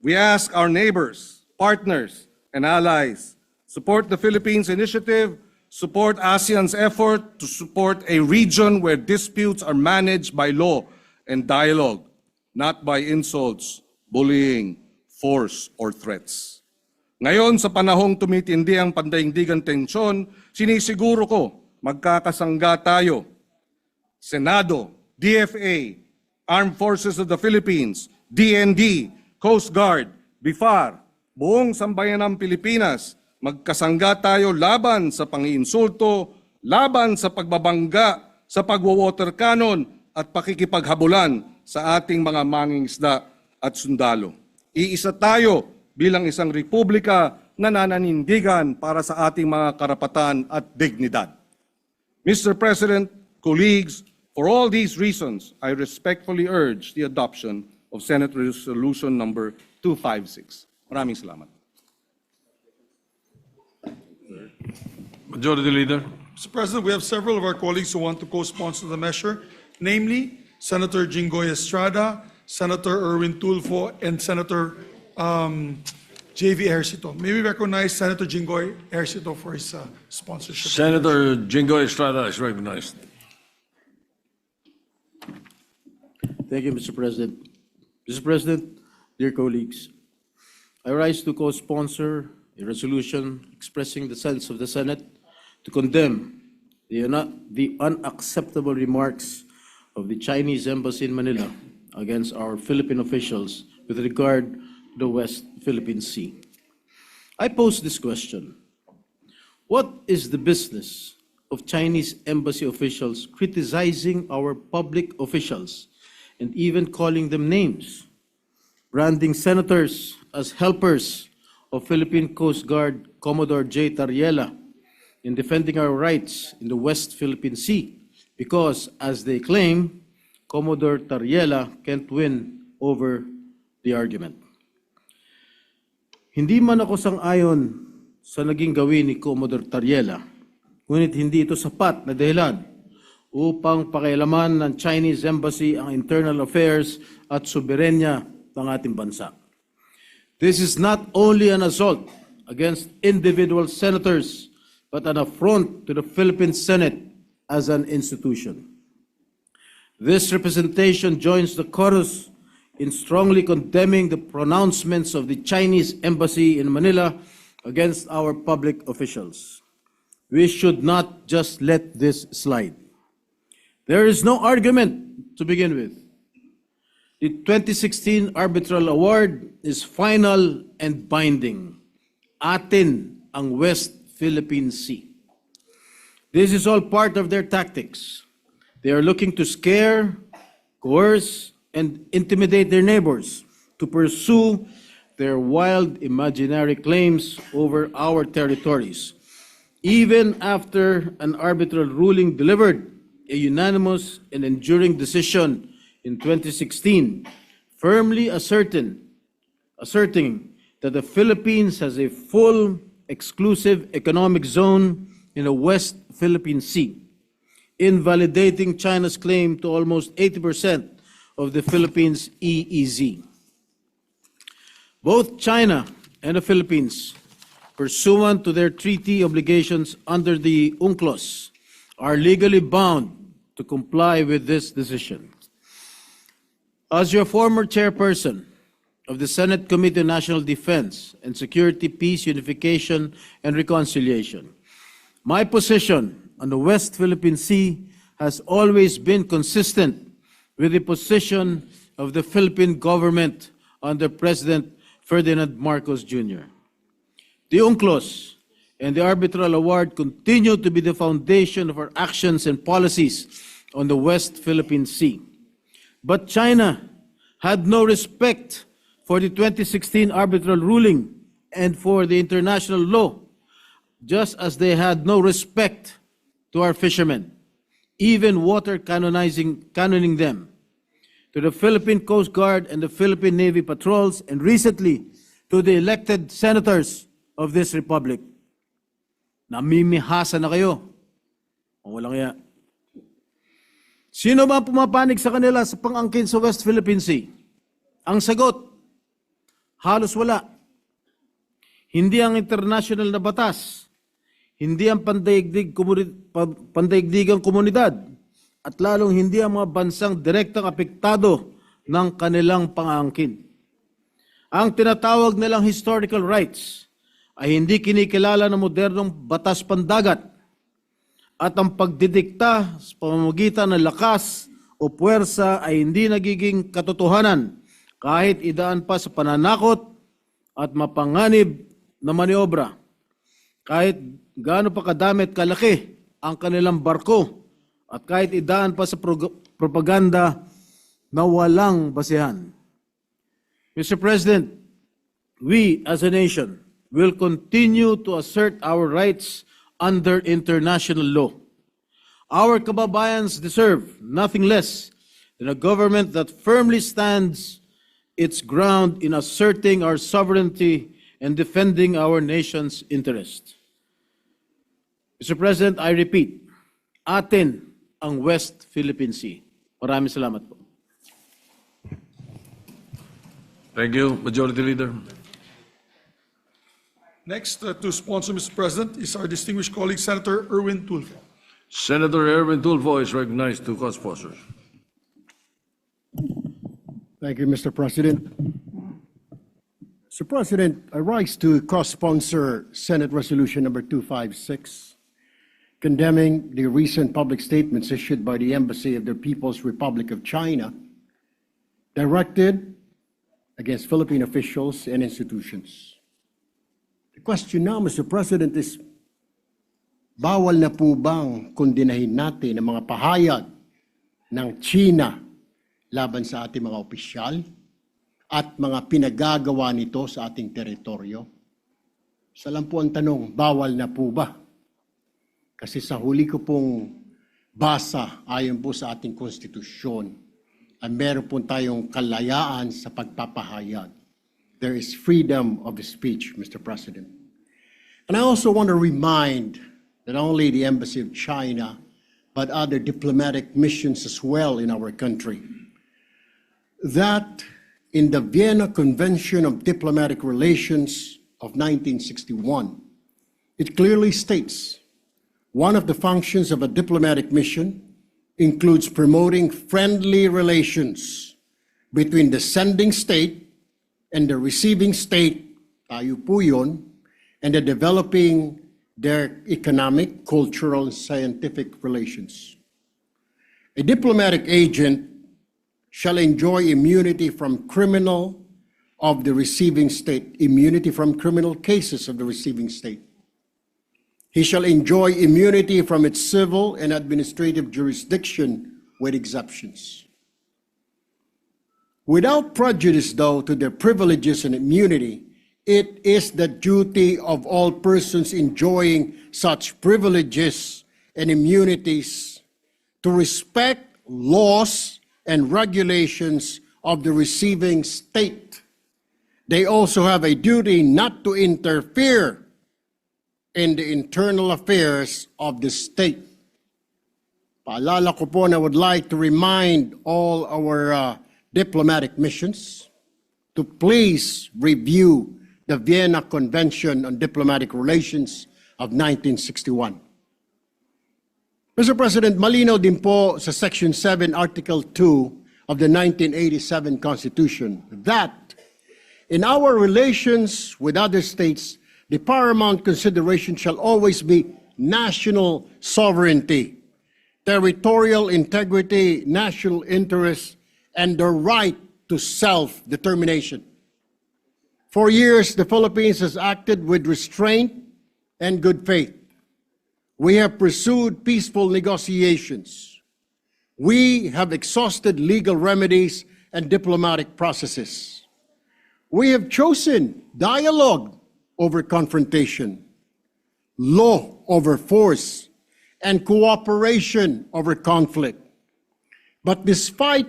We ask our neighbors, partners, and allies, support the Philippines initiative, support ASEAN's effort to support a region where disputes are managed by law and dialogue, not by insults, bullying, force, or threats. Ngayon, sa panahong tumitindi ang pandaigdigang tensyon, sinisiguro ko magkakasangga tayo. Senado, DFA, Armed Forces of the Philippines, DND, Coast Guard, BIFAR, buong sambayanang Pilipinas, magkasangga tayo laban sa pangiinsulto, laban sa pagbabangga, sa pagwawater cannon at pakikipaghabulan sa ating mga mangingisda at sundalo. Iisa tayo bilang isang republika na nananindigan para sa ating mga karapatan at dignidad. Mr. President, colleagues, for all these reasons, I respectfully urge the adoption of Senate Resolution number 256. Maraming salamat. Majority Leader. Mr. President, we have several of our colleagues who want to co-sponsor the measure, namely Senator Jinggoy Estrada, Senator Erwin Tulfo, and Senator J.V. Ejercito. May we recognize Senator Jinggoy Ejercito for his sponsorship. Senator Jingo Estrada is recognized. Thank you, Mr. President. Mr. President, dear colleagues, I rise to co-sponsor a resolution expressing the sense of the Senate to condemn the unacceptable remarks of the Chinese Embassy in Manila against our Philippine officials with regard to the West Philippine Sea. I pose this question: what is the business of Chinese embassy officials criticizing our public officials and even calling them names, branding senators as helpers of Philippine Coast Guard Commodore J. Tariela in defending our rights in the West Philippine Sea because, as they claim, Commodore Tariela can't win over the argument. Hindi man ako sang-ayon sa naging gawin ni Commodore Tariela, ngunit hindi ito sapat na dahilan upang pakialaman ng Chinese Embassy ang internal affairs at soberenya ng ating bansa. This is not only an assault against individual senators, but an affront to the Philippine Senate as an institution. This representation joins the chorus in strongly condemning the pronouncements of the Chinese Embassy in Manila against our public officials. We should not just let this slide. There is no argument to begin with. The 2016 Arbitral Award is final and binding. Atin ang West Philippine Sea. This is all part of their tactics. They are looking to scare, coerce, and intimidate their neighbors to pursue their wild imaginary claims over our territories. Even after an arbitral ruling delivered a unanimous and enduring decision in 2016, firmly asserting that the Philippines has a full exclusive economic zone in the West Philippine Sea, invalidating China's claim to almost 80% of the Philippines' EEZ. Both China and the Philippines, pursuant to their treaty obligations under the UNCLOS, are legally bound to comply with this decision. As your former chairperson of the Senate Committee on National Defense and Security, Peace, Unification, and Reconciliation, my position on the West Philippine Sea has always been consistent with the position of the Philippine government under President Ferdinand Marcos Jr. The UNCLOS and the Arbitral Award continue to be the foundation of our actions and policies on the West Philippine Sea. But China had no respect for the 2016 arbitral ruling and for the international law, just as they had no respect to our fishermen, even water cannoning them, to the Philippine Coast Guard and the Philippine Navy patrols, and recently to the elected senators of this republic. Namimihasa na kayo. O walang iya. Sino ba pumapanig sa kanila sa pang-angkin sa West Philippine Sea? Ang sagot, halos wala. Hindi ang international na batas, hindi ang pandaigdigang komunidad, at lalong hindi ang mga bansang direktang apektado ng kanilang pang-aangkin. Ang tinatawag nilang historical rights ay hindi kinikilala ng modernong batas pandagat, at ang pagdidikta sa pamamagitan ng lakas o puwersa ay hindi nagiging katotohanan kahit idaan pa sa pananakot at mapanganib na maniobra. Kahit gaano pa kadami at kalaki ang kanilang barko at kahit idaan pa sa propaganda na walang basehan. Mr. President, we as a nation will continue to assert our rights under international law. Our kababayans deserve nothing less than a government that firmly stands its ground in asserting our sovereignty and defending our nation's interest. Mr. President, I repeat, atin ang West Philippine Sea. Maraming salamat po. Thank you, Majority Leader. Next to sponsor, Mr. President, is our distinguished colleague, Senator Erwin Tulfo. Senator Erwin Tulfo is recognized to co-sponsors. Thank you, Mr. President. Mr. President, I rise to co-sponsor Senate Resolution number 256, condemning the recent public statements issued by the Embassy of the People's Republic of China, directed against Philippine officials and institutions. The question now, Mr. President, is bawal na po bang kondinahin natin ang mga pahayag ng China laban sa ating mga opisyal at mga pinagagawa nito sa ating teritoryo? Isa lang po ang tanong, bawal na po ba? Kasi sa huli ko pong basa ayon po sa ating konstitusyon, ay meron po tayong kalayaan sa pagpapahayag. There is freedom of speech, Mr. President. And I also want to remind not only the Embassy of China, but other diplomatic missions as well in our country, that in the Vienna Convention of Diplomatic Relations of 1961, it clearly states one of the functions of a diplomatic mission includes promoting friendly relations between the sending state and the receiving state, tayo po yun, and the developing their economic, cultural, and scientific relations. A diplomatic agent shall enjoy immunity from criminal of the receiving state, immunity from criminal cases of the receiving state. He shall enjoy immunity from its civil and administrative jurisdiction with exceptions. Without prejudice, though, to their privileges and immunity, it is the duty of all persons enjoying such privileges and immunities to respect laws and regulations of the receiving state. They also have a duty not to interfere in the internal affairs of the state. Paalala ko po, and I would like to remind all our diplomatic missions to please review the Vienna Convention on Diplomatic Relations of 1961. Mr. President, malinaw din po sa Section 7, Article 2 of the 1987 Constitution that in our relations with other states, the paramount consideration shall always be national sovereignty, territorial integrity, national interest, and the right to self-determination. For years, the Philippines has acted with restraint and good faith. We have pursued peaceful negotiations. We have exhausted legal remedies and diplomatic processes. We have chosen dialogue over confrontation, law over force, and cooperation over conflict. But despite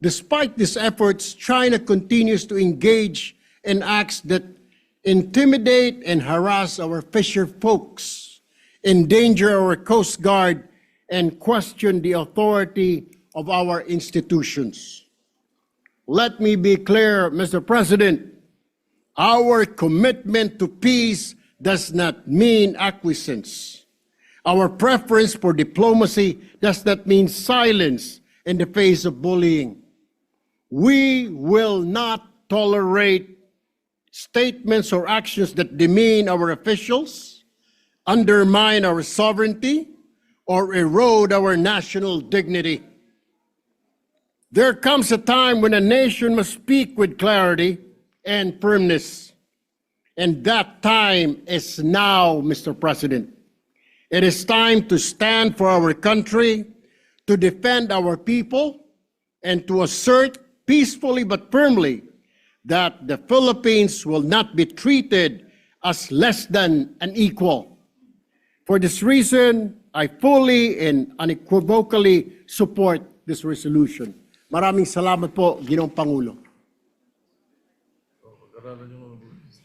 these efforts, China continues to engage in acts that intimidate and harass our fisher folks, endanger our Coast Guard, and question the authority of our institutions. Let me be clear, Mr. President, our commitment to peace does not mean acquiescence. Our preference for diplomacy does not mean silence in the face of bullying. We will not tolerate statements or actions that demean our officials, undermine our sovereignty, or erode our national dignity. There comes a time when a nation must speak with clarity and firmness. And that time is now, Mr. President. It is time to stand for our country, to defend our people, and to assert peacefully but firmly that the Philippines will not be treated as less than an equal. For this reason, I fully and unequivocally support this resolution. Maraming salamat po, Ginoong Pangulo.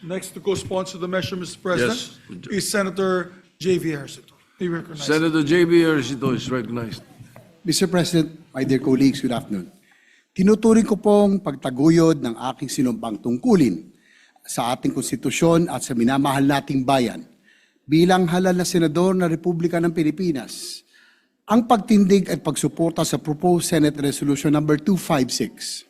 Next to co-sponsor the measure, Mr. President, Yes. is Senator J.V. Ejercito. Be recognized. Senator J.B. Ejercito is recognized. Mr. President, my dear colleagues, good afternoon. Tinuturing ko pong pagtaguyod ng aking sinumpang tungkulin sa ating konstitusyon at sa minamahal nating bayan bilang halal na senador ng Republika ng Pilipinas ang pagtindig at pagsuporta sa proposed Senate Resolution number 256.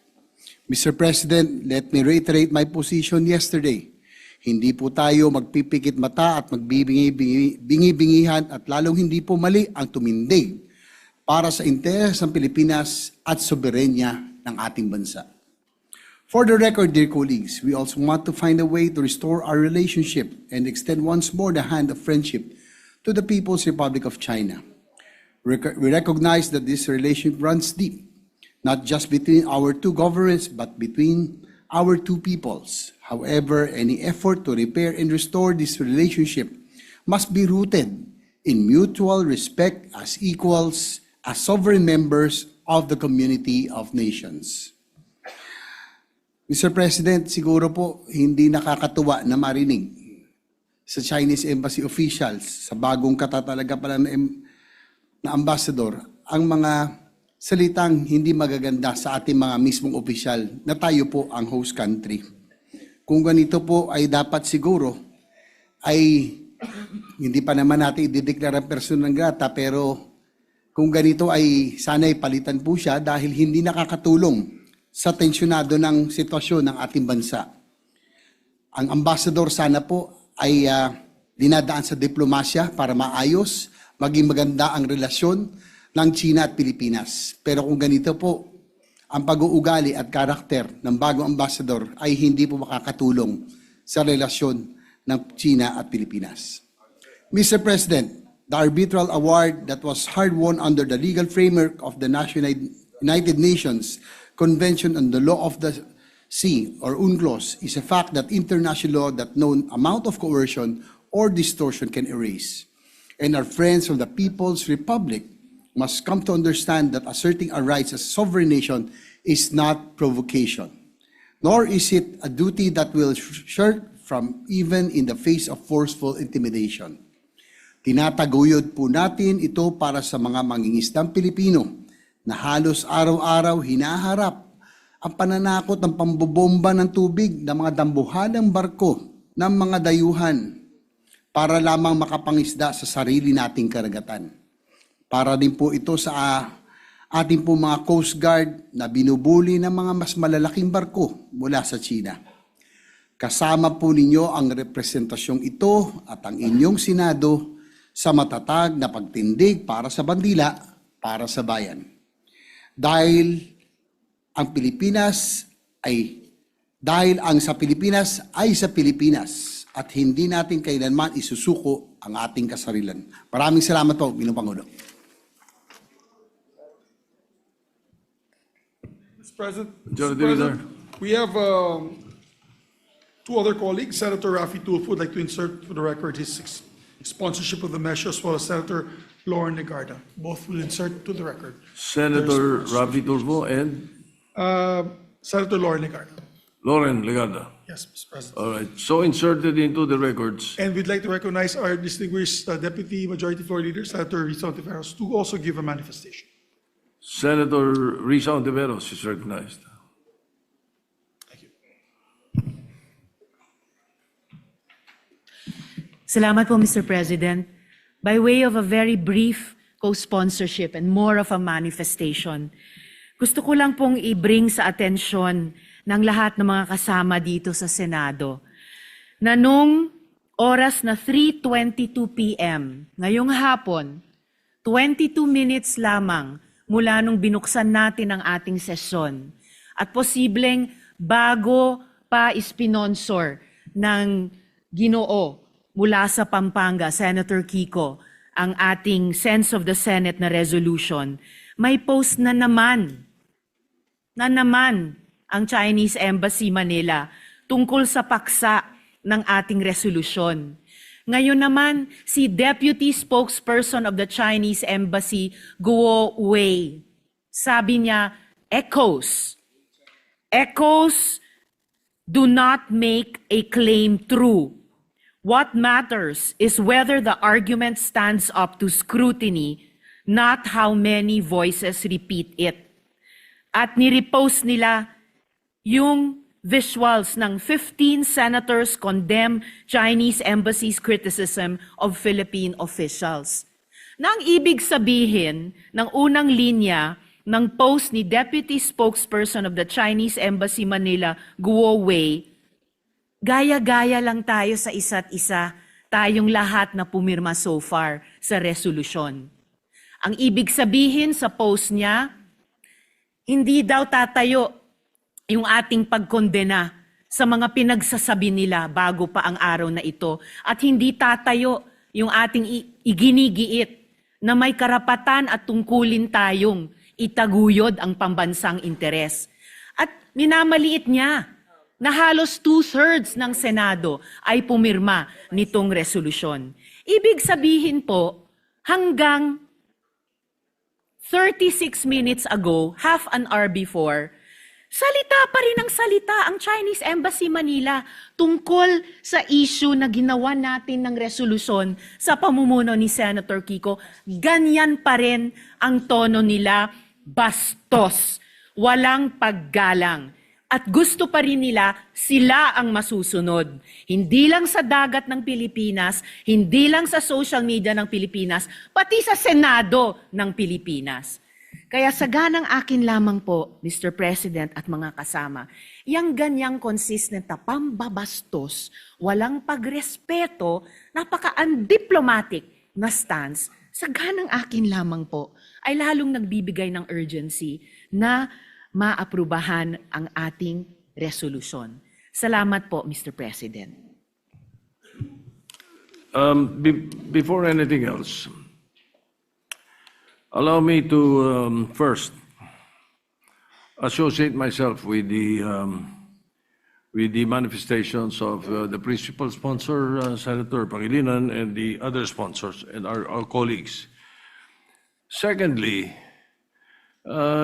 Mr. President, let me reiterate my position yesterday. Hindi po tayo magpipikit mata at magbibingi-bingihan at lalong hindi po mali ang tumindig para sa interes ng Pilipinas at soberenya ng ating bansa. For the record, dear colleagues, we also want to find a way to restore our relationship and extend once more the hand of friendship to the People's Republic of China. We recognize that this relationship runs deep, not just between our two governments, but between our two peoples. However, any effort to repair and restore this relationship must be rooted in mutual respect as equals, as sovereign members of the community of nations. Mr. President, siguro po hindi nakakatuwa na marinig sa Chinese Embassy officials, sa bagong katatalaga pala na ambassador, ang mga salitang hindi magaganda sa ating mga mismong opisyal na tayo po ang host country. Kung ganito po ay dapat siguro ay hindi pa naman natin idideklara person ng grata, pero kung ganito ay sana'y palitan po siya dahil hindi nakakatulong sa tensyonado ng sitwasyon ng ating bansa. Ang ambassador sana po ay dinadaan sa diplomasya para maayos, maging maganda ang relasyon ng China at Pilipinas. Pero kung ganito po, ang pag-uugali at karakter ng bagong ambassador ay hindi po makakatulong sa relasyon ng China at Pilipinas. Mr. President, the arbitral award that was hard-won under the legal framework of the United Nations Convention on the Law of the Sea, or UNCLOS, is a fact that international law that no amount of coercion or distortion can erase. And our friends from the People's Republic must come to understand that asserting our rights as a sovereign nation is not provocation, nor is it a duty that will shirk from even in the face of forceful intimidation. Tinataguyod po natin ito para sa mga mangingisdang Pilipino na halos araw-araw hinaharap ang pananakot ng pambobomba ng tubig ng mga dambuhalang barko ng mga dayuhan para lamang makapangisda sa sarili nating karagatan. Para din po ito sa ating po mga Coast Guard na binubuli ng mga mas malalaking barko mula sa China. Kasama po ninyo ang representasyong ito at ang inyong Senado sa matatag na pagtindig para sa bandila, para sa bayan. Dahil ang sa Pilipinas ay sa Pilipinas at hindi natin kailanman isusuko ang ating kasarilan. Maraming salamat po, Ginoong Pangulo. President, Majority Leader. we have two other colleagues. Senator Raffy Tulfo would like to insert for the record his sponsorship of the measure, as well as Senator Lauren Legarda. Both will insert to the record. Senator Raffy Tulfo and Senator Lauren Legarda. Lauren Legarda. Yes, Mr. President. All right, so inserted into the records. And we'd like to recognize our distinguished Deputy Majority Floor Leader, Senator Risa Ontiveros, to also give a manifestation. Senator Risa Ontiveros is recognized. Salamat po, Mr. President. By way of a very brief co-sponsorship and more of a manifestation, gusto ko lang pong i-bring sa atensyon ng lahat ng mga kasama dito sa Senado na nung oras na 3:22 p.m. ngayong hapon, 22 minutes lamang mula nung binuksan natin ang ating sesyon at posibleng bago pa ispinonsor ng Ginoo mula sa Pampanga, Senator Kiko, ang ating Sense of the Senate na resolution, may post na naman ang Chinese Embassy Manila tungkol sa paksa ng ating resolusyon. Ngayon naman, si Deputy Spokesperson of the Chinese Embassy, Guo Wei, sabi niya, echoes do not make a claim true. What matters is whether the argument stands up to scrutiny, not how many voices repeat it. At nirepost nila yung visuals ng 15 senators condemn Chinese embassy's criticism of Philippine officials. Na ang ibig sabihin ng unang linya ng post ni Deputy Spokesperson of the Chinese Embassy Manila, Guo Wei, gaya-gaya lang tayo sa isa't isa, tayong lahat na pumirma so far sa resolusyon. Ang ibig sabihin sa post niya, hindi daw tatayo yung ating pagkondena sa mga pinagsasabi nila bago pa ang araw na ito at hindi tatayo yung ating iginigiit na may karapatan at tungkulin tayong itaguyod ang pambansang interes. At minamaliit niya na halos 2/3 ng Senado ay pumirma nitong resolusyon. Ibig sabihin po, hanggang 36 minutes ago, half an hour before, salita pa rin ang salita ang Chinese Embassy Manila tungkol sa issue na ginawa natin ng resolusyon sa pamumuno ni Senator Kiko. Ganyan pa rin ang tono nila, bastos, walang paggalang. At gusto pa rin nila sila ang masusunod. Hindi lang sa dagat ng Pilipinas, hindi lang sa social media ng Pilipinas, pati sa Senado ng Pilipinas. Kaya saganang akin lamang po, Mr. President at mga kasama, yang ganyang consistent na pambabastos, walang pagrespeto, napaka-undiplomatic na stance, saganang akin lamang po, ay lalong nagbibigay ng urgency na maaprubahan ang ating resolusyon. Salamat po, Mr. President. Before anything else, allow me to first associate myself with the manifestations of the principal sponsor, Senator Pangilinan, and the other sponsors and our colleagues. Secondly,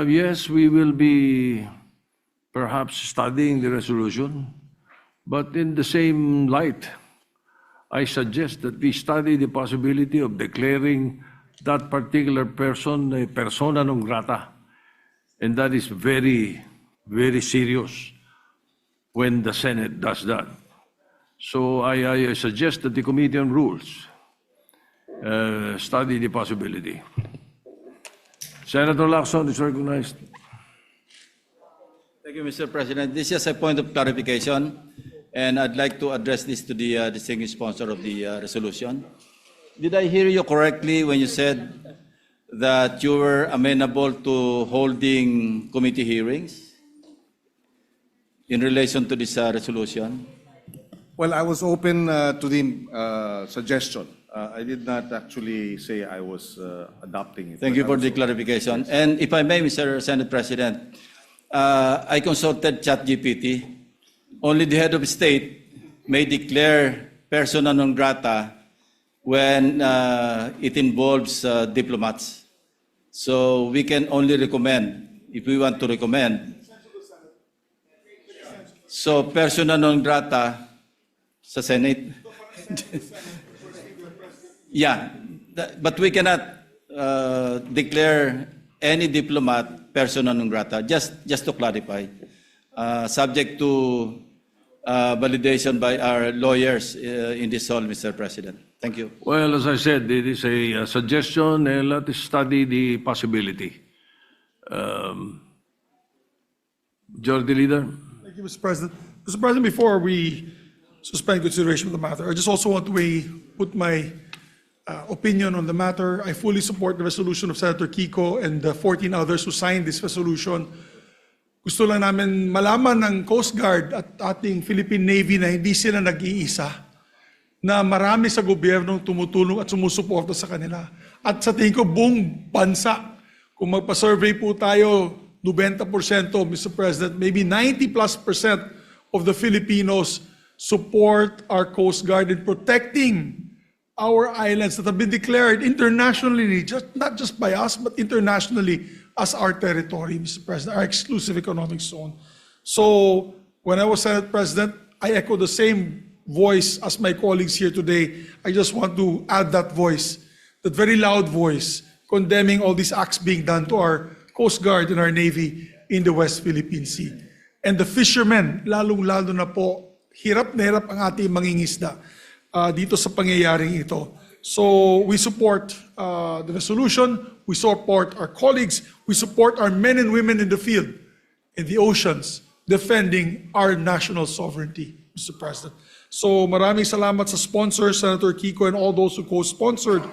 yes, we will be perhaps studying the resolution, but in the same light, I suggest that we study the possibility of declaring that particular person a persona non grata. And that is very, very serious when the Senate does that. So I suggest that the Committee on Rules study the possibility. Senator Lacson is recognized. Thank you, Mr. President. This is a point of clarification, and I'd like to address this to the distinguished sponsor of the resolution. Did I hear you correctly when you said that you were amenable to holding committee hearings in relation to this resolution? Well, I was open to the suggestion. I did not actually say I was adopting it. Thank you for the clarification. And if I may, Mr. Senate President, I consulted ChatGPT. Only the head of state may declare persona non grata when it involves diplomats. So we can only recommend, if we want to recommend. So persona non grata sa Senate. Yeah, but we cannot declare any diplomat persona non grata. Just to clarify, subject to validation by our lawyers in this hall, Mr. President. Thank you. Well, as I said, it is a suggestion, and let us study the possibility. Majority Leader? Thank you, Mr. President. Mr. President, before we suspend consideration of the matter, I just also want to put my opinion on the matter. I fully support the resolution of Senator Kiko and the 14 others who signed this resolution. Gusto lang namin malaman ng Coast Guard at ating Philippine Navy na hindi sila nag-iisa, na marami sa gobyernong tumutulong at sumusuporta sa kanila. At sa tingin ko, buong bansa, kung magpa-survey po tayo, 90%, Mr. President, maybe 90+% of the Filipinos support our Coast Guard in protecting our islands that have been declared internationally, not just by us, but internationally as our territory, Mr. President, our exclusive economic zone. So when I was Senate President, I echo the same voice as my colleagues here today. I just want to add that voice, that very loud voice, condemning all these acts being done to our Coast Guard and our Navy in the West Philippine Sea. And the fishermen, lalong-lalo na po, hirap na hirap ang ating mangingisda dito sa pangyayaring ito. So we support the resolution, we support our colleagues, we support our men and women in the field, in the oceans, defending our national sovereignty, Mr. President. So maraming salamat sa sponsors, Senator Kiko, and all those who co-sponsored.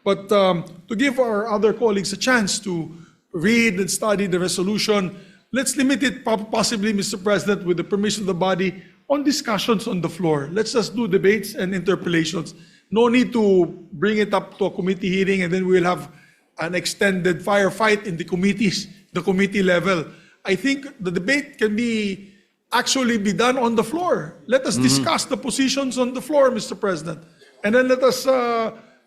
But to give our other colleagues a chance to read and study the resolution, let's limit it possibly, Mr. President, with the permission of the body, on discussions on the floor. Let's just do debates and interpellations. No need to bring it up to a committee hearing and then we'll have an extended firefight in the committees, the committee level. I think the debate can actually be done on the floor. Let us discuss the positions on the floor, Mr. President. And then let us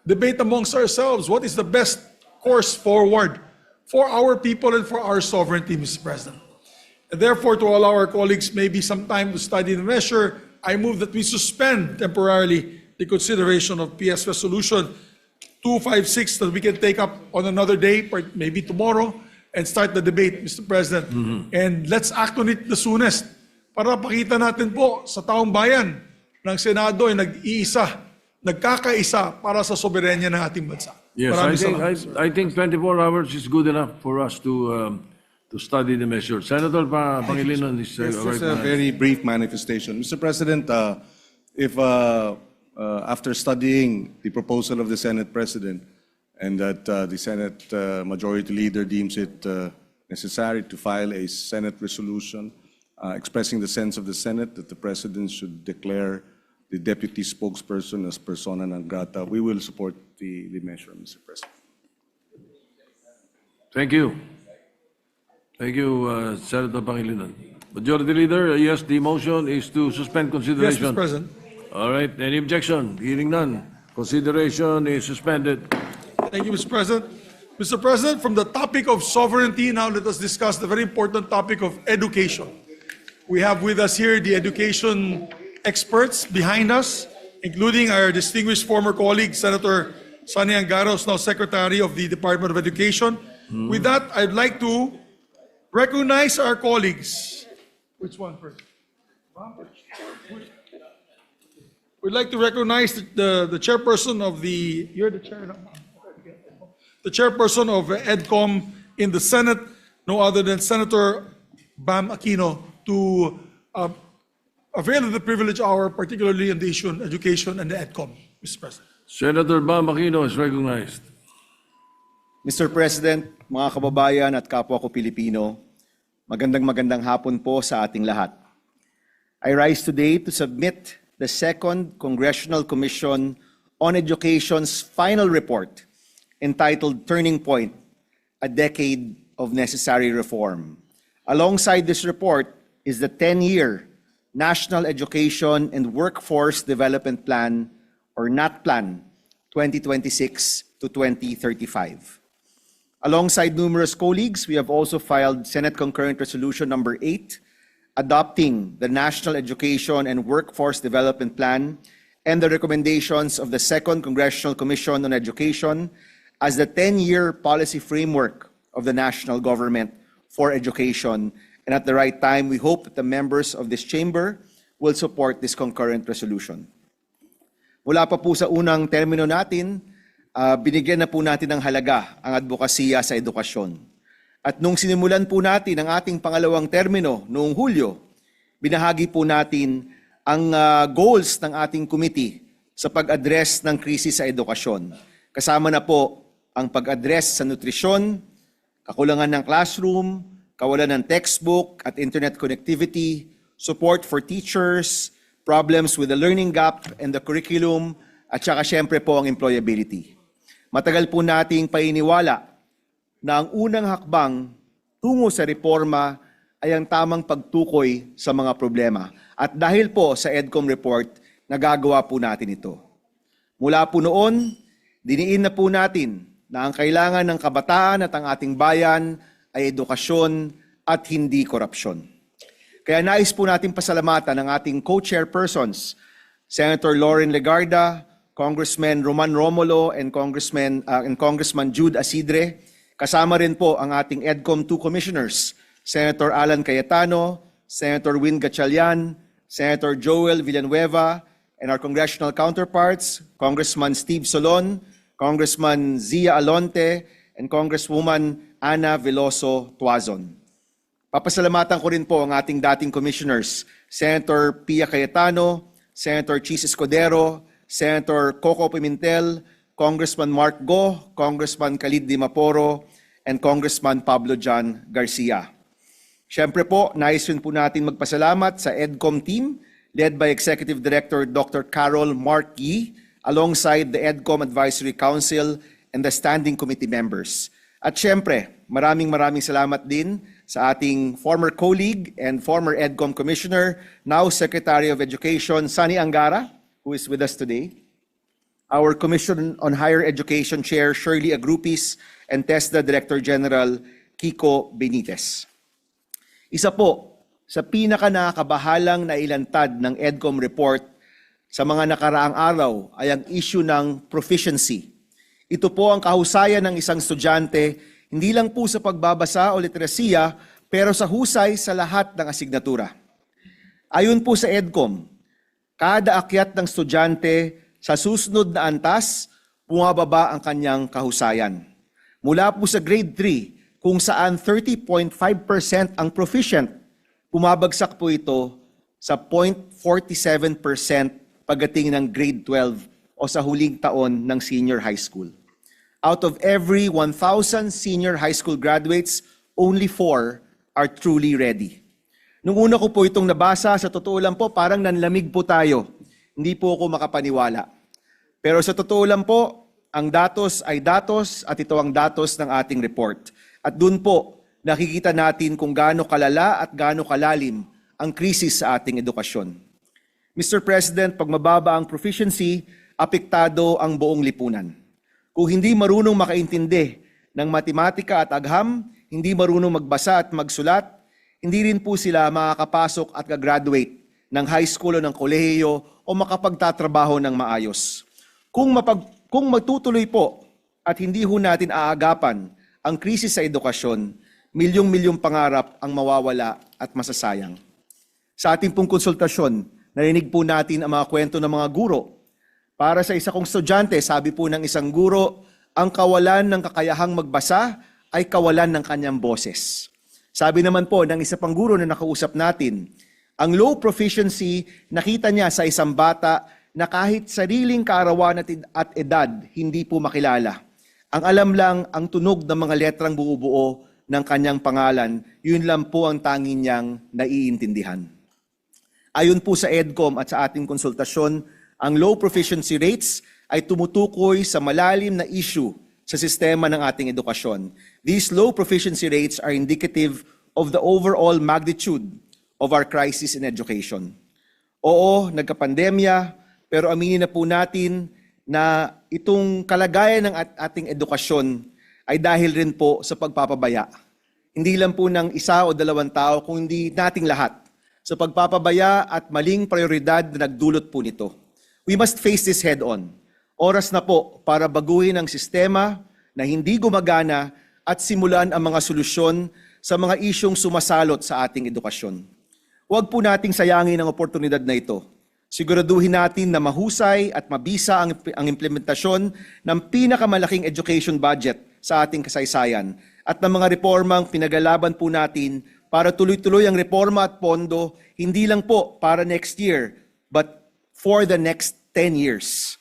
debate amongst ourselves what is the best course forward for our people and for our sovereignty, Mr. President. And therefore, to all our colleagues, maybe some time to study the measure, I move that we suspend temporarily the consideration of PS Resolution 256 that we can take up on another day, maybe tomorrow, and start the debate, Mr. President. And let's act on it the soonest para pakita natin po sa taong bayan ng Senado ay nag-iisa, nagkakaisa para sa soberenya ng ating bansa. Yes, I think 24 hours is good enough for us to study the measure. Senator Pangilinan is Yes, just a very brief manifestation. Mr. President, if after studying the proposal of the Senate President and that the Senate Majority Leader deems it necessary to file a Senate resolution expressing the sense of the Senate that the President should declare the deputy spokesperson as persona non grata, we will support the measure, Mr. President. Thank you. Thank you, Senator Pangilinan. Majority Leader, yes, the motion is to suspend Yes, consideration. Mr. President. All right, any objection? Hearing none. Consideration is suspended. Thank you, Mr. President. Mr. President, from the topic of sovereignty, now let us discuss the very important topic of education. We have with us here the education experts behind us, including our distinguished former colleague, Senator Sonny Angaros, now Secretary of the Department of Education. With that, I'd like to recognize our colleagues. Which one first? We'd like to recognize the chairperson of the, you're the chair now. The chairperson of EDCOM in the Senate, no other than Senator Bam Aquino, to avail of the privilege hour, particularly on the issue on education and the EDCOM, Mr. President. Senator Bam Aquino is recognized. Mr. President, mga kababayan at kapwa ko Pilipino, magandang hapon po sa ating lahat. I rise today to submit the Second Congressional Commission on Education's final report entitled Turning Point, A Decade of Necessary Reform. Alongside this report is the 10-year National Education and Workforce Development Plan, or NATPLAN, 2026 to 2035. Alongside numerous colleagues, we have also filed Senate Concurrent Resolution number 8, adopting the National Education and Workforce Development Plan and the recommendations of the Second Congressional Commission on Education as the 10-year policy framework of the national government for education. And at the right time, we hope that the members of this chamber will support this concurrent resolution. Mula pa po sa unang termino natin, binigyan na po natin ng halaga ang advokasya sa edukasyon. At nung sinimulan po natin ang ating pangalawang termino noong Hulyo, binahagi po natin ang goals ng ating committee sa pag-address ng krisis sa edukasyon. Kasama na po ang pag-address sa nutrisyon, kakulangan ng classroom, kawalan ng textbook at internet connectivity, support for teachers, problems with the learning gap and the curriculum, at saka syempre po ang employability. Matagal po nating painiwala na ang unang hakbang tungo sa reforma ay ang tamang pagtukoy sa mga problema. At dahil po sa EDCOM report, nagagawa po natin ito. Mula po noon, diniin na po natin na ang kailangan ng kabataan at ang ating bayan ay edukasyon at hindi korupsyon. Kaya nais po natin pasalamatan ang ating co-chairpersons, Senator Lauren Legarda, Congressman Roman Romulo, and Congressman Jude Asidre. Kasama rin po ang ating EDCOM 2 commissioners, Senator Alan Cayetano, Senator Win Gatchalian, Senator Joel Villanueva, and our congressional counterparts, Congressman Steve Solon, Congressman Zia Alonte, and Congresswoman Ana Veloso Tuazon. Papasalamatan ko rin po ang ating dating commissioners, Senator Pia Cayetano, Senator Chis Escudero, Senator Coco Pimentel, Congressman Mark Go, Congressman Khalid Dimaporo, and Congressman Pablo John Garcia. Siyempre po, nais rin po natin magpasalamat sa EDCOM team led by Executive Director Dr. Carol Mark Yee, alongside the EDCOM Advisory Council and the Standing Committee members. At siyempre, maraming salamat din sa ating former colleague and former EDCOM Commissioner, now Secretary of Education, Sani Angara, who is with us today. Our Commission on Higher Education Chair, Shirley Agrupis, and TESDA Director General, Kiko Benitez. Isa po sa pinaka-nakakabahalang nailantad ng EDCOM report sa mga nakaraang araw ay ang issue ng proficiency. Ito po ang kahusayan ng isang estudyante, hindi lang po sa pagbabasa o literasiya, pero sa husay sa lahat ng asignatura. Ayon po sa EDCOM, kada akyat ng estudyante sa susunod na antas, bumababa ang kanyang kahusayan. Mula po sa grade 3, kung saan 30.5% ang proficient, bumabagsak po ito sa 0.47% pagdating ng grade 12 o sa huling taon ng senior high school. Out of every 1,000 senior high school graduates, only 4 are truly ready. Nung una ko po itong nabasa, sa totoo lang po, parang nanlamig po tayo. Hindi po ako makapaniwala. Pero sa totoo lang po, ang datos ay datos at ito ang datos ng ating report. At dun po, nakikita natin kung gaano kalala at gaano kalalim ang krisis sa ating edukasyon. Mr. President, pag mababa ang proficiency, apektado ang buong lipunan. Kung hindi marunong makaintindi ng matematika at agham, hindi marunong magbasa at magsulat, hindi rin po sila makakapasok at gagraduate ng high school o ng kolehiyo o makapagtatrabaho ng maayos. Kung magtutuloy po at hindi ho natin aagapan ang krisis sa edukasyon, milyong-milyong pangarap ang mawawala at masasayang. Sa ating pong konsultasyon, narinig po natin ang mga kwento ng mga guro. Para sa isa kong estudyante, sabi po ng isang guro, ang kawalan ng kakayahang magbasa ay kawalan ng kanyang boses. Sabi naman po ng isa pang guro na nakausap natin, ang low proficiency nakita niya sa isang bata na kahit sariling kaarawan at edad hindi po makilala. Ang alam lang ang tunog ng mga letrang buo-buo ng kanyang pangalan, yun lang po ang tanging niyang naiintindihan. Ayon po sa EDCOM at sa ating konsultasyon, ang low proficiency rates ay tumutukoy sa malalim na issue sa sistema ng ating edukasyon. These low proficiency rates are indicative of the overall magnitude of our crisis in education. Oo, nagkapandemya, pero aminin na po natin na itong kalagayan ng ating edukasyon ay dahil rin po sa pagpapabaya. Hindi lang po ng isa o dalawang tao, kundi nating lahat. Sa pagpapabaya at maling prioridad na nagdulot po nito. We must face this head on. Oras na po para baguhin ang sistema na hindi gumagana at simulan ang mga solusyon sa mga isyong sumasalot sa ating edukasyon. Huwag po nating sayangin ang oportunidad na ito. Siguraduhin natin na mahusay at mabisa ang implementasyon ng pinakamalaking education budget sa ating kasaysayan at ng mga reformang pinagalaban po natin para tuloy-tuloy ang reforma at pondo, hindi lang po para next year, but for the next 10 years.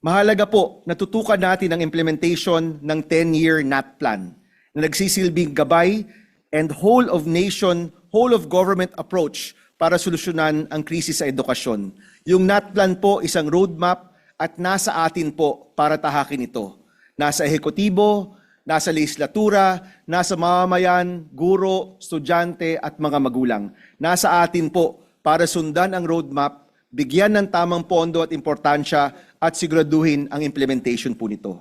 Mahalaga po na tutukan natin ang implementation ng 10-year NAT plan na nagsisilbing gabay and whole of nation, whole of government approach para solusyonan ang krisis sa edukasyon. Yung NAT plan po isang roadmap at nasa atin po para tahakin ito. Nasa ehekutibo, nasa legislatura, nasa mamamayan, guro, estudyante at mga magulang. Nasa atin po para sundan ang roadmap, bigyan ng tamang pondo at importansya at siguraduhin ang implementation po nito.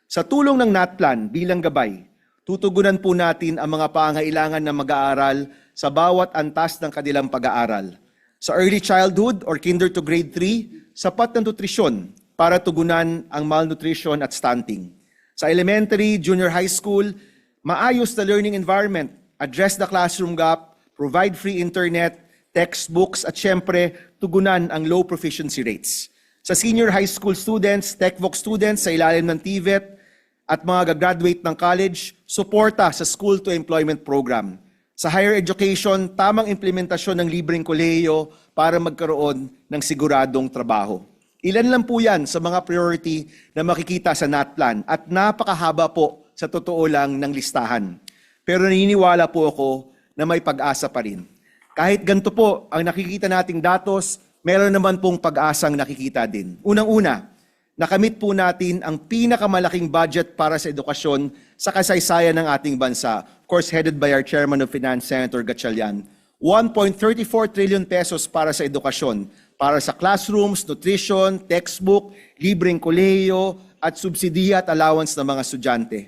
Sa tulong ng NAT plan bilang gabay, tutugunan po natin ang mga pangailangan ng mag-aaral sa bawat antas ng kanilang pag-aaral. Sa early childhood or kinder to grade 3, sapat na nutrisyon para tugunan ang malnutrition at stunting. Sa elementary, junior high school, maayos na learning environment, address the classroom gap, provide free internet, textbooks at syempre tugunan ang low proficiency rates. Sa senior high school students, TechVoc students sa ilalim ng TVET at mga gagraduate ng college, suporta sa school to employment program. Sa higher education, tamang implementasyon ng libreng kolehiyo para magkaroon ng siguradong trabaho. Ilan lang po yan sa mga priority na makikita sa NAT plan at napakahaba po sa totoo lang ng listahan. Pero naniniwala po ako na may pag-asa pa rin. Kahit ganito po ang nakikita nating datos, meron naman pong pag-asang nakikita din. Unang-una, nakamit po natin ang pinakamalaking budget para sa edukasyon sa kasaysayan ng ating bansa. Of course, headed by our Chairman of Finance, Senator Gatchalian. 1.34 trillion pesos para sa edukasyon, para sa classrooms, nutrition, textbook, libreng kolehiyo, at subsidiya at allowance ng mga estudyante.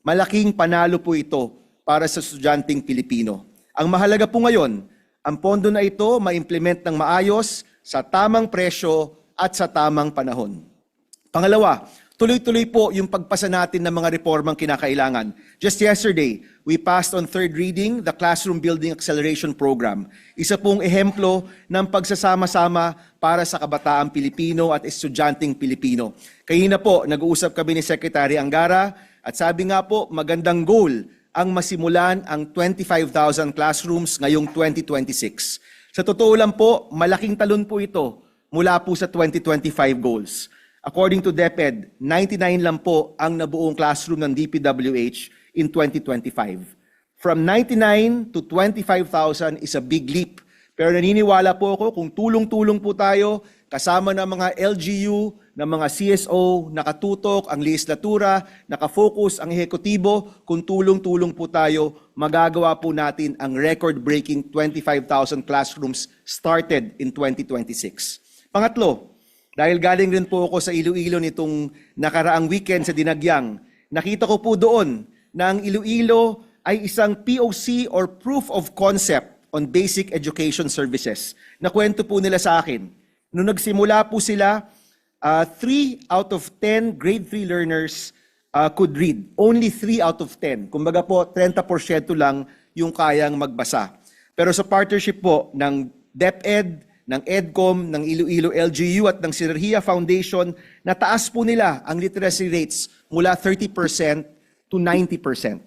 Malaking panalo po ito para sa estudyanteng Pilipino. Ang mahalaga po ngayon, ang pondo na ito ma-implement ng maayos, sa tamang presyo at sa tamang panahon. Pangalawa, tuloy-tuloy po yung pagpasa natin ng mga reformang kinakailangan. Just yesterday, we passed on third reading the Classroom Building Acceleration Program. Isa pong ehemplo ng pagsasama-sama para sa kabataang Pilipino at estudyanteng Pilipino. Kanina po, nag-uusap kami ni Secretary Angara at sabi nga po, magandang goal ang masimulan ang 25,000 classrooms ngayong 2026. Sa totoo lang po, malaking talon po ito mula po sa 2025 goals. According to DepEd, 99 lang po ang nabuong classroom ng DPWH in 2025. From 99 to 25,000 is a big leap. Pero naniniwala po ako kung tulong-tulong po tayo, kasama ng mga LGU, ng mga CSO, nakatutok ang legislatura, nakafocus ang ehekutibo, kung tulong-tulong po tayo, magagawa po natin ang record-breaking 25,000 classrooms started in 2026. Pangatlo, dahil galing rin po ako sa Iloilo nitong nakaraang weekend sa Dinagyang, nakita ko po doon na ang Iloilo ay isang POC or Proof of Concept on Basic Education Services. Nakwento po nila sa akin. Noong nagsimula po sila, 3 out of 10 grade 3 learners could read. Only 3 out of 10. Kumbaga po, 30% lang yung kayang magbasa. Pero sa partnership po ng DepEd, ng EDCOM, ng Iloilo LGU at ng Sinergia Foundation, nataas po nila ang literacy rates mula 30% to 90%.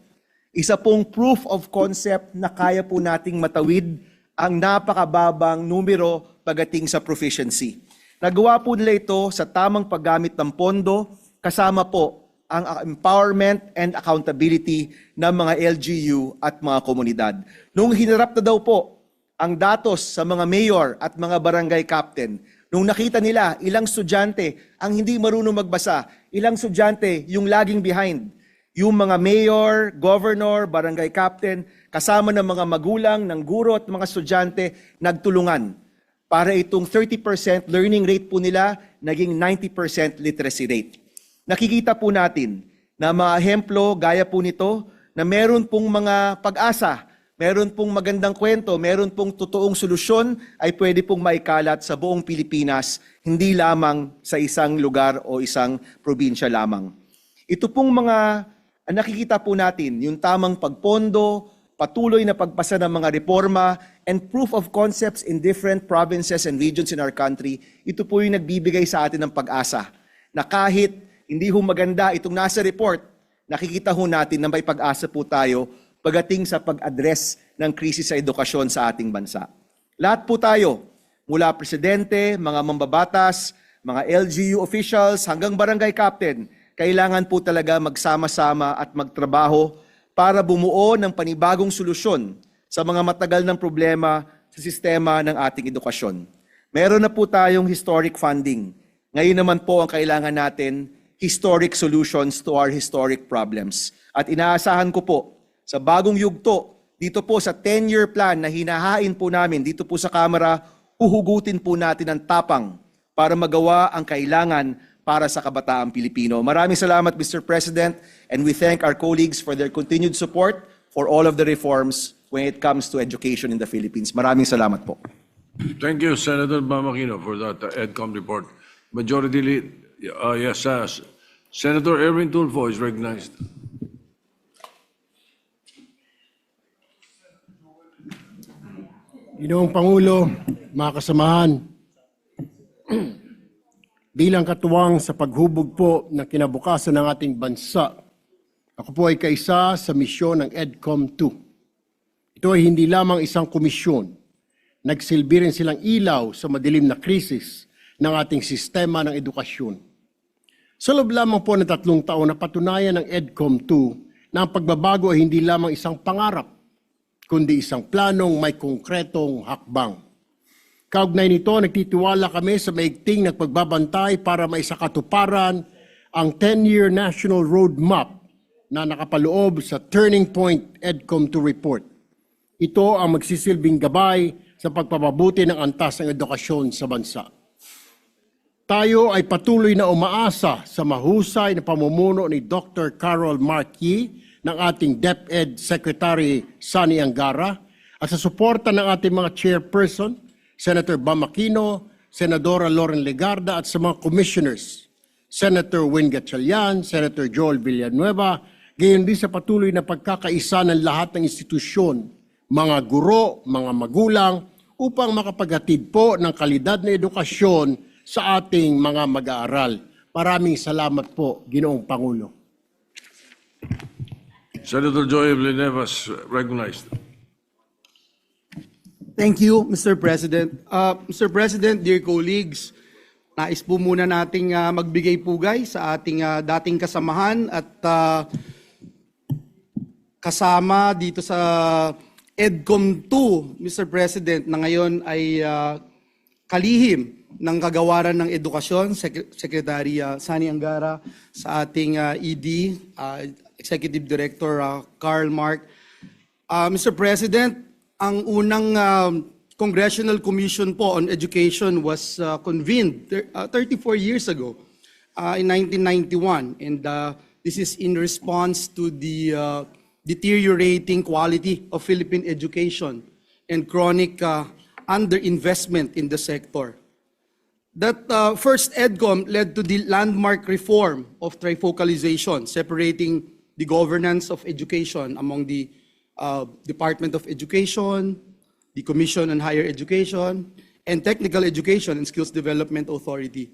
Isa pong proof of concept na kaya po nating matawid ang napakababang numero pagdating sa proficiency. Nagawa po nila ito sa tamang paggamit ng pondo, kasama po ang empowerment and accountability ng mga LGU at mga komunidad. Nung hinarap na daw po ang datos sa mga mayor at mga barangay captain, nung nakita nila ilang estudyante ang hindi marunong magbasa, ilang estudyante yung laging behind, yung mga mayor, governor, barangay captain, kasama ng mga magulang, ng guro at mga estudyante, nagtulungan para itong 30% learning rate po nila naging 90% literacy rate. Nakikita po natin na mga ehemplo gaya po nito na meron pong mga pag-asa, meron pong magandang kwento, meron pong totoong solusyon ay pwede pong maikalat sa buong Pilipinas, hindi lamang sa isang lugar o isang probinsya lamang. Ito pong mga ang nakikita po natin yung tamang pagpondo, patuloy na pagpasa ng mga reforma, and proof of concepts in different provinces and regions in our country, ito po yung nagbibigay sa atin ng pag-asa na kahit hindi ho maganda itong nasa report, nakikita ho natin na may pag-asa po tayo pagdating sa pag-address ng krisis sa edukasyon sa ating bansa. Lahat po tayo, mula presidente, mga mambabatas, mga LGU officials, hanggang barangay captain, kailangan po talaga magsama-sama at magtrabaho para bumuo ng panibagong solusyon sa mga matagal ng problema sa sistema ng ating edukasyon. Meron na po tayong historic funding. Ngayon naman po ang kailangan natin, historic solutions to our historic problems. At inaasahan ko po, sa bagong yugto, dito po sa 10-year plan na hinahain po namin dito po sa Kamara, huhugutin po natin ang tapang para magawa ang kailangan para sa kabataang Pilipino. Maraming salamat, Mr. President, and we thank our colleagues for their continued support for all of the reforms when it comes to education in the Philippines. Maraming salamat po. Thank you, Senator Mamakino, for that EDCOM report. Majority lead, yes, Senator Erwin Tulfo is recognized. Ginoong Pangulo, mga kasamahan, bilang katuwang sa paghubog po ng kinabukasan ng ating bansa, ako po ay kaisa sa misyon ng EDCOM 2. Ito ay hindi lamang isang komisyon. Nagsilbi rin silang ilaw sa madilim na krisis ng ating sistema ng edukasyon. Sa loob lamang po ng 3 taon na patunayan ng EDCOM 2 na ang pagbabago ay hindi lamang isang pangarap, kundi isang planong may konkretong hakbang. Kaugnay nito, nagtitiwala kami sa maigting nagpagbabantay para maisakatuparan ang 10-year National Roadmap na nakapaloob sa Turning Point EDCOM 2 report. Ito ang magsisilbing gabay sa pagpapabuti ng antas ng edukasyon sa bansa. Tayo ay patuloy na umaasa sa mahusay na pamumuno ni Dr. Carol Marquis ng ating DepEd Secretary Sani Angara at sa suporta ng ating mga chairperson, Senator Bam Aquino, Senadora Loren Legarda at sa mga commissioners, Senator Win Gatchalian, Senator Joel Villanueva, gayon din sa patuloy na pagkakaisa ng lahat ng institusyon, mga guro, mga magulang, upang makapaghatid po ng kalidad na edukasyon sa ating mga mag-aaral. Maraming salamat po, Ginoong Pangulo. Senator Joel Villanueva is recognized. Thank you, Mr. President. Mr. President, dear colleagues, nais po muna nating magbigay pugay sa ating dating kasamahan at kasama dito sa EDCOM 2, Mr. President, na ngayon ay kalihim ng kagawaran ng edukasyon, Secretary Sani Angara, sa ating ED, Executive Director Carl Mark. Mr. President, ang unang Congressional Commission po on Education was convened 34 years ago in 1991, and this is in response to the deteriorating quality of Philippine education and chronic underinvestment in the sector. That first EDCOM led to the landmark reform of trifocalization, separating the governance of education among the Department of Education, the Commission on Higher Education, and Technical Education and Skills Development Authority.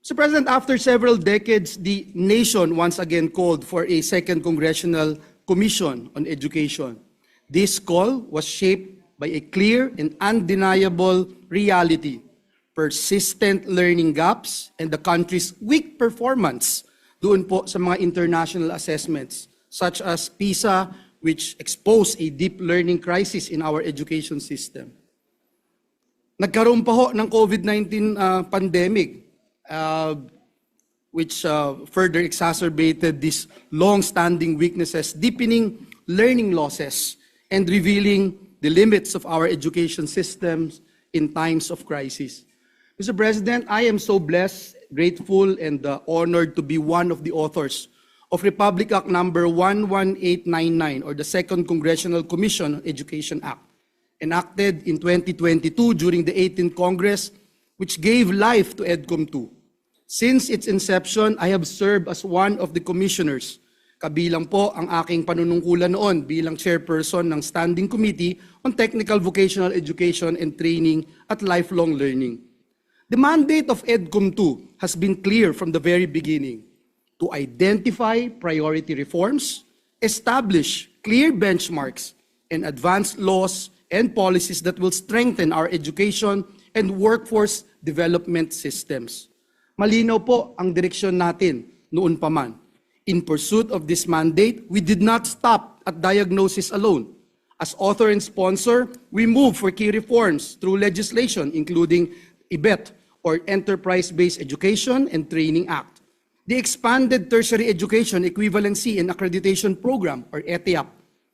Mr. President, after several decades, the nation once again called for a second Congressional Commission on Education. This call was shaped by a clear and undeniable reality: persistent learning gaps and the country's weak performance doon po sa mga international assessments, such as PISA, which exposed a deep learning crisis in our education system. Nagkaroon pa ho ng COVID-19 pandemic, which further exacerbated these long-standing weaknesses, deepening learning losses and revealing the limits of our education systems in times of crisis. Mr. President, I am so blessed, grateful, and honored to be one of the authors of Republic Act number 11899, or the Second Congressional Commission on Education Act, enacted in 2022 during the 18th Congress, which gave life to EDCOM 2. Since its inception, I have served as one of the commissioners, kabilang po ang aking panunungkulan noon bilang chairperson ng Standing Committee on Technical Vocational Education and Training at Lifelong Learning. The mandate of EDCOM 2 has been clear from the very beginning: to identify priority reforms, establish clear benchmarks, and advance laws and policies that will strengthen our education and workforce development systems. Malinaw po ang direksyon natin noon pa man. In pursuit of this mandate, we did not stop at diagnosis alone. As author and sponsor, we moved for key reforms through legislation, including IBET, or Enterprise-Based Education and Training Act, the Expanded Tertiary Education Equivalency and Accreditation Program, or ETIAP,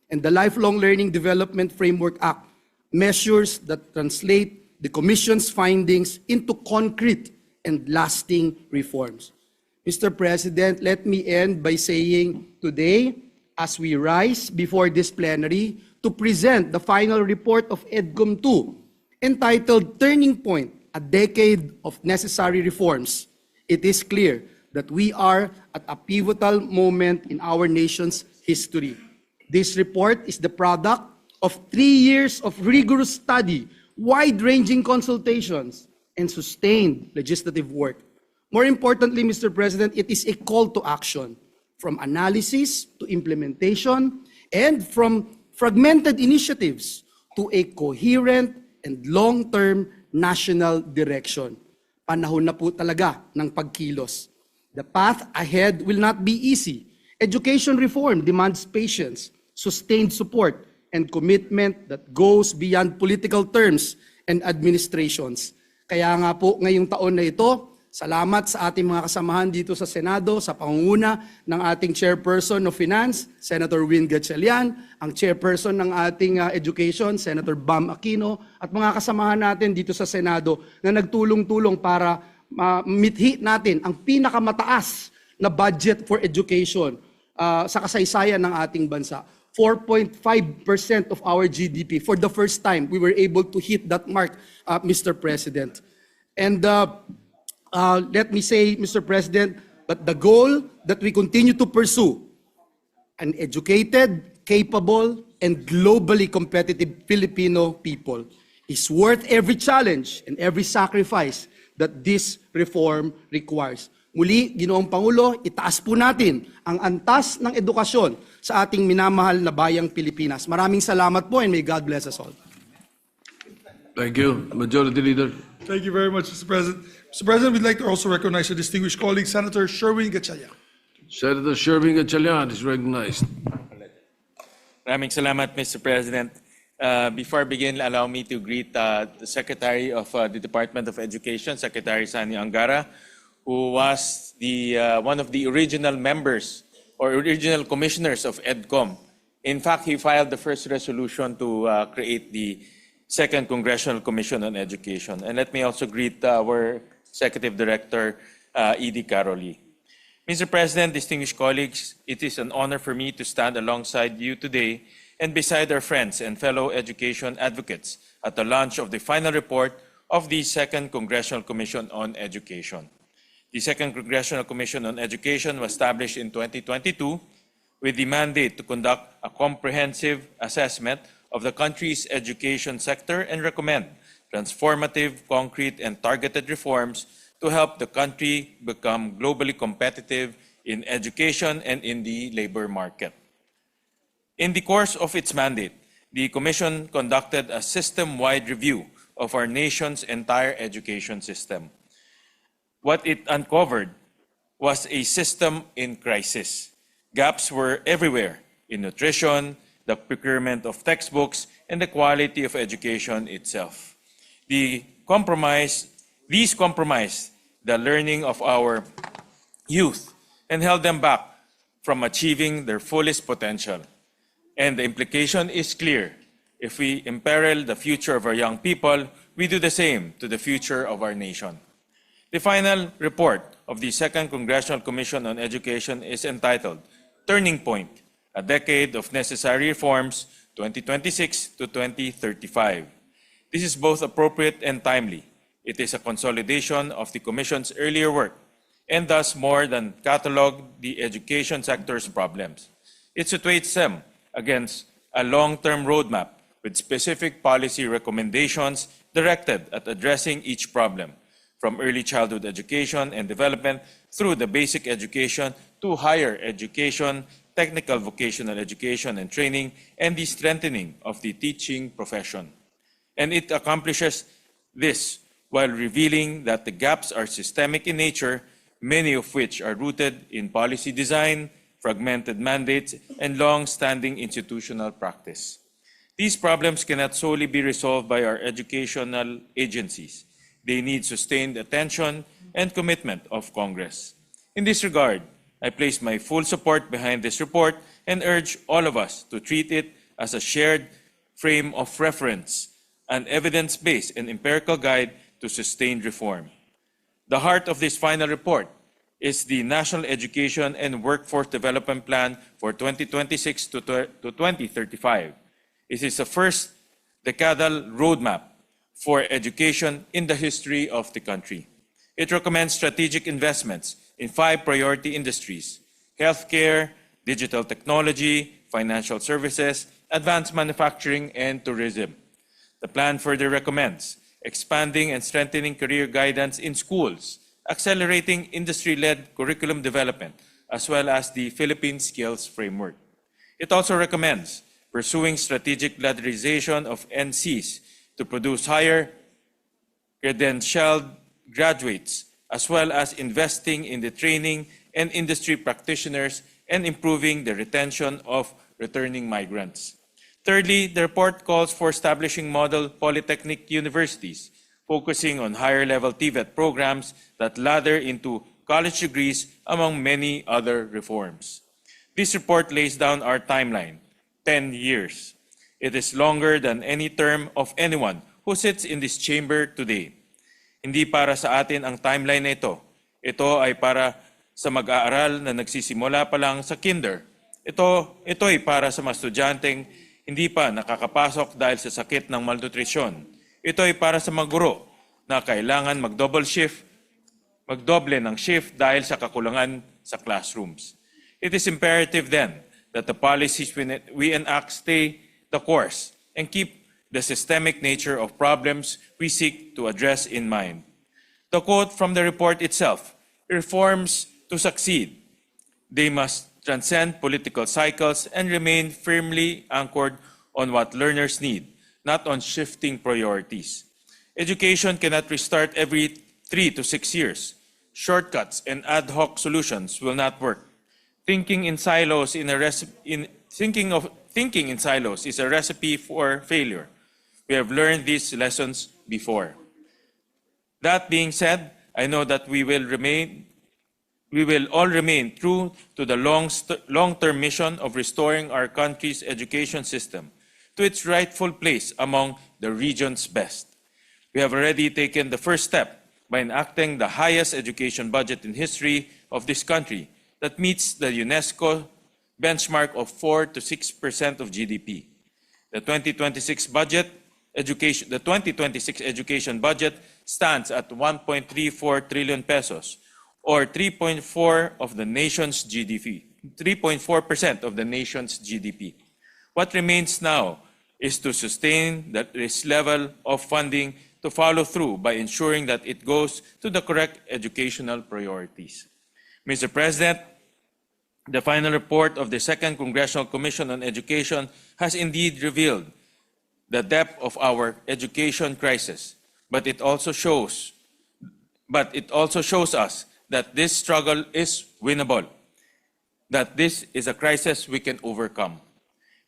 and the Lifelong Learning Development Framework Act, measures that translate the Commission's findings into concrete and lasting reforms. Mr. President, let me end by saying today, as we rise before this plenary to present the final report of EDCOM 2, entitled Turning Point, a Decade of Necessary Reforms, it is clear that we are at a pivotal moment in our nation's history. This report is the product of 3 years of rigorous study, wide-ranging consultations, and sustained legislative work. More importantly, Mr. President, it is a call to action, from analysis to implementation, and from fragmented initiatives to a coherent and long-term national direction. Panahon na po talaga ng pagkilos. The path ahead will not be easy. Education reform demands patience, sustained support, and commitment that goes beyond political terms and administrations. Kaya nga po ngayong taon na ito, salamat sa ating mga kasamahan dito sa Senado sa pangunguna ng ating Chairperson of Finance, Senator Win Gatchalian, ang Chairperson ng ating Education, Senator Bam Aquino, at mga kasamahan natin dito sa Senado na nagtulong-tulong para mithi natin ang pinakamataas na budget for education sa kasaysayan ng ating bansa. 4.5% of our GDP. For the first time, we were able to hit that mark, Mr. President. And let me say, Mr. President, but the goal that we continue to pursue, an educated, capable, and globally competitive Filipino people, is worth every challenge and every sacrifice that this reform requires. Muli, Ginoong Pangulo, itaas po natin ang antas ng edukasyon sa ating minamahal na bayang Pilipinas. Maraming salamat po and may God bless us all. Thank you. Majority Leader. Thank you very much, Mr. President. Mr. President, we'd like to also recognize our distinguished colleague, Senator Sherwin Gatchalian. Senator Sherwin Gatchalian is recognized. Maraming salamat, Mr. President. Before I begin, allow me to greet the Secretary of the Department of Education, Secretary Sani Angara, who was one of the original members or original commissioners of EDCOM. In fact, he filed the first resolution to create the Second Congressional Commission on Education. And let me also greet our Executive Director, Edie Caroli. Mr. President, distinguished colleagues, it is an honor for me to stand alongside you today and beside our friends and fellow education advocates at the launch of the final report of the Second Congressional Commission on Education. The Second Congressional Commission on Education was established in 2022 with the mandate to conduct a comprehensive assessment of the country's education sector and recommend transformative, concrete, and targeted reforms to help the country become globally competitive in education and in the labor market. In the course of its mandate, the Commission conducted a system-wide review of our nation's entire education system. What it uncovered was a system in crisis. Gaps were everywhere in nutrition, the procurement of textbooks, and the quality of education itself. These compromised the learning of our youth and held them back from achieving their fullest potential. And the implication is clear. If we imperil the future of our young people, we do the same to the future of our nation. The final report of the Second Congressional Commission on Education is entitled Turning Point, a Decade of Necessary Reforms, 2026 to 2035. This is both appropriate and timely. It is a consolidation of the Commission's earlier work and does more than catalog the education sector's problems. It situates them against a long-term roadmap with specific policy recommendations directed at addressing each problem, from early childhood education and development through the basic education to higher education, technical vocational education and training, and the strengthening of the teaching profession. And it accomplishes this while revealing that the gaps are systemic in nature, many of which are rooted in policy design, fragmented mandates, and long-standing institutional practice. These problems cannot solely be resolved by our educational agencies. They need sustained attention and commitment of Congress. In this regard, I place my full support behind this report and urge all of us to treat it as a shared frame of reference, an evidence-based and empirical guide to sustained reform. The heart of this final report is the National Education and Workforce Development Plan for 2026 to 2035. It is the first decadal roadmap for education in the history of the country. It recommends strategic investments in 5 priority industries: healthcare, digital technology, financial services, advanced manufacturing, and tourism. The plan further recommends expanding and strengthening career guidance in schools, accelerating industry-led curriculum development, as well as the Philippine Skills Framework. It also recommends pursuing strategic ladderization of NCs to produce higher credentialed graduates, as well as investing in the training and industry practitioners and improving the retention of returning migrants. Thirdly, the report calls for establishing model polytechnic universities, focusing on higher-level TVET programs that ladder into college degrees, among many other reforms. This report lays down our timeline, 10 years. It is longer than any term of anyone who sits in this chamber today. Hindi para sa atin ang timeline na ito. Ito ay para sa mag-aaral na nagsisimula pa lang sa kinder. Ito ay para sa mga estudyanteng hindi pa nakakapasok dahil sa sakit ng malnutrisyon. Ito ay para sa mga guro na kailangan magdoble ng shift dahil sa kakulangan sa classrooms. It is imperative then that the policies we enact stay the course and keep the systemic nature of problems we seek to address in mind. The quote from the report itself: reforms to succeed, they must transcend political cycles and remain firmly anchored on what learners need, not on shifting priorities. Education cannot restart every 3 to 6 years. Shortcuts and ad hoc solutions will not work. Thinking in silos is a recipe for failure. We have learned these lessons before. That being said, I know that we will all remain true to the long-term mission of restoring our country's education system to its rightful place among the region's best. We have already taken the first step by enacting the highest education budget in history of this country that meets the UNESCO benchmark of 4 to 6% of GDP. The 2026 education budget stands at 1.34 trillion pesos, or 3.4% of the nation's GDP. What remains now is to sustain this level of funding to follow through by ensuring that it goes to the correct educational priorities. Mr. President, the final report of the Second Congressional Commission on Education has indeed revealed the depth of our education crisis, but it also shows us that this struggle is winnable, that this is a crisis we can overcome.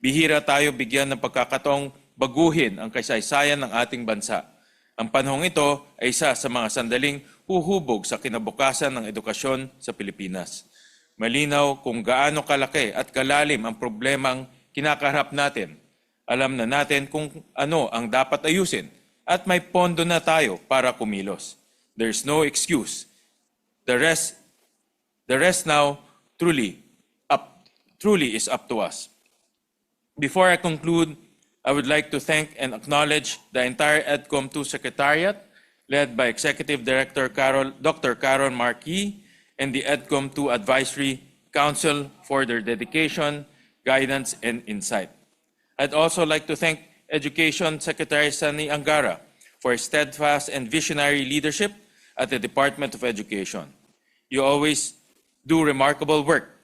Bihira tayo bigyan ng pagkakataong baguhin ang kasaysayan ng ating bansa. Ang panahong ito ay isa sa mga sandaling huhubog sa kinabukasan ng edukasyon sa Pilipinas. Malinaw kung gaano kalaki at kalalim ang problemang kinakaharap natin. Alam na natin kung ano ang dapat ayusin at may pondo na tayo para kumilos. There's no excuse. The rest now truly is up to us. Before I conclude, I would like to thank and acknowledge the entire EDCOM 2 Secretariat, led by Executive Director Dr. Carol Marquis, and the EDCOM 2 Advisory Council for their dedication, guidance, and insight. I'd also like to thank Education Secretary Sani Angara for his steadfast and visionary leadership at the Department of Education. You always do remarkable work,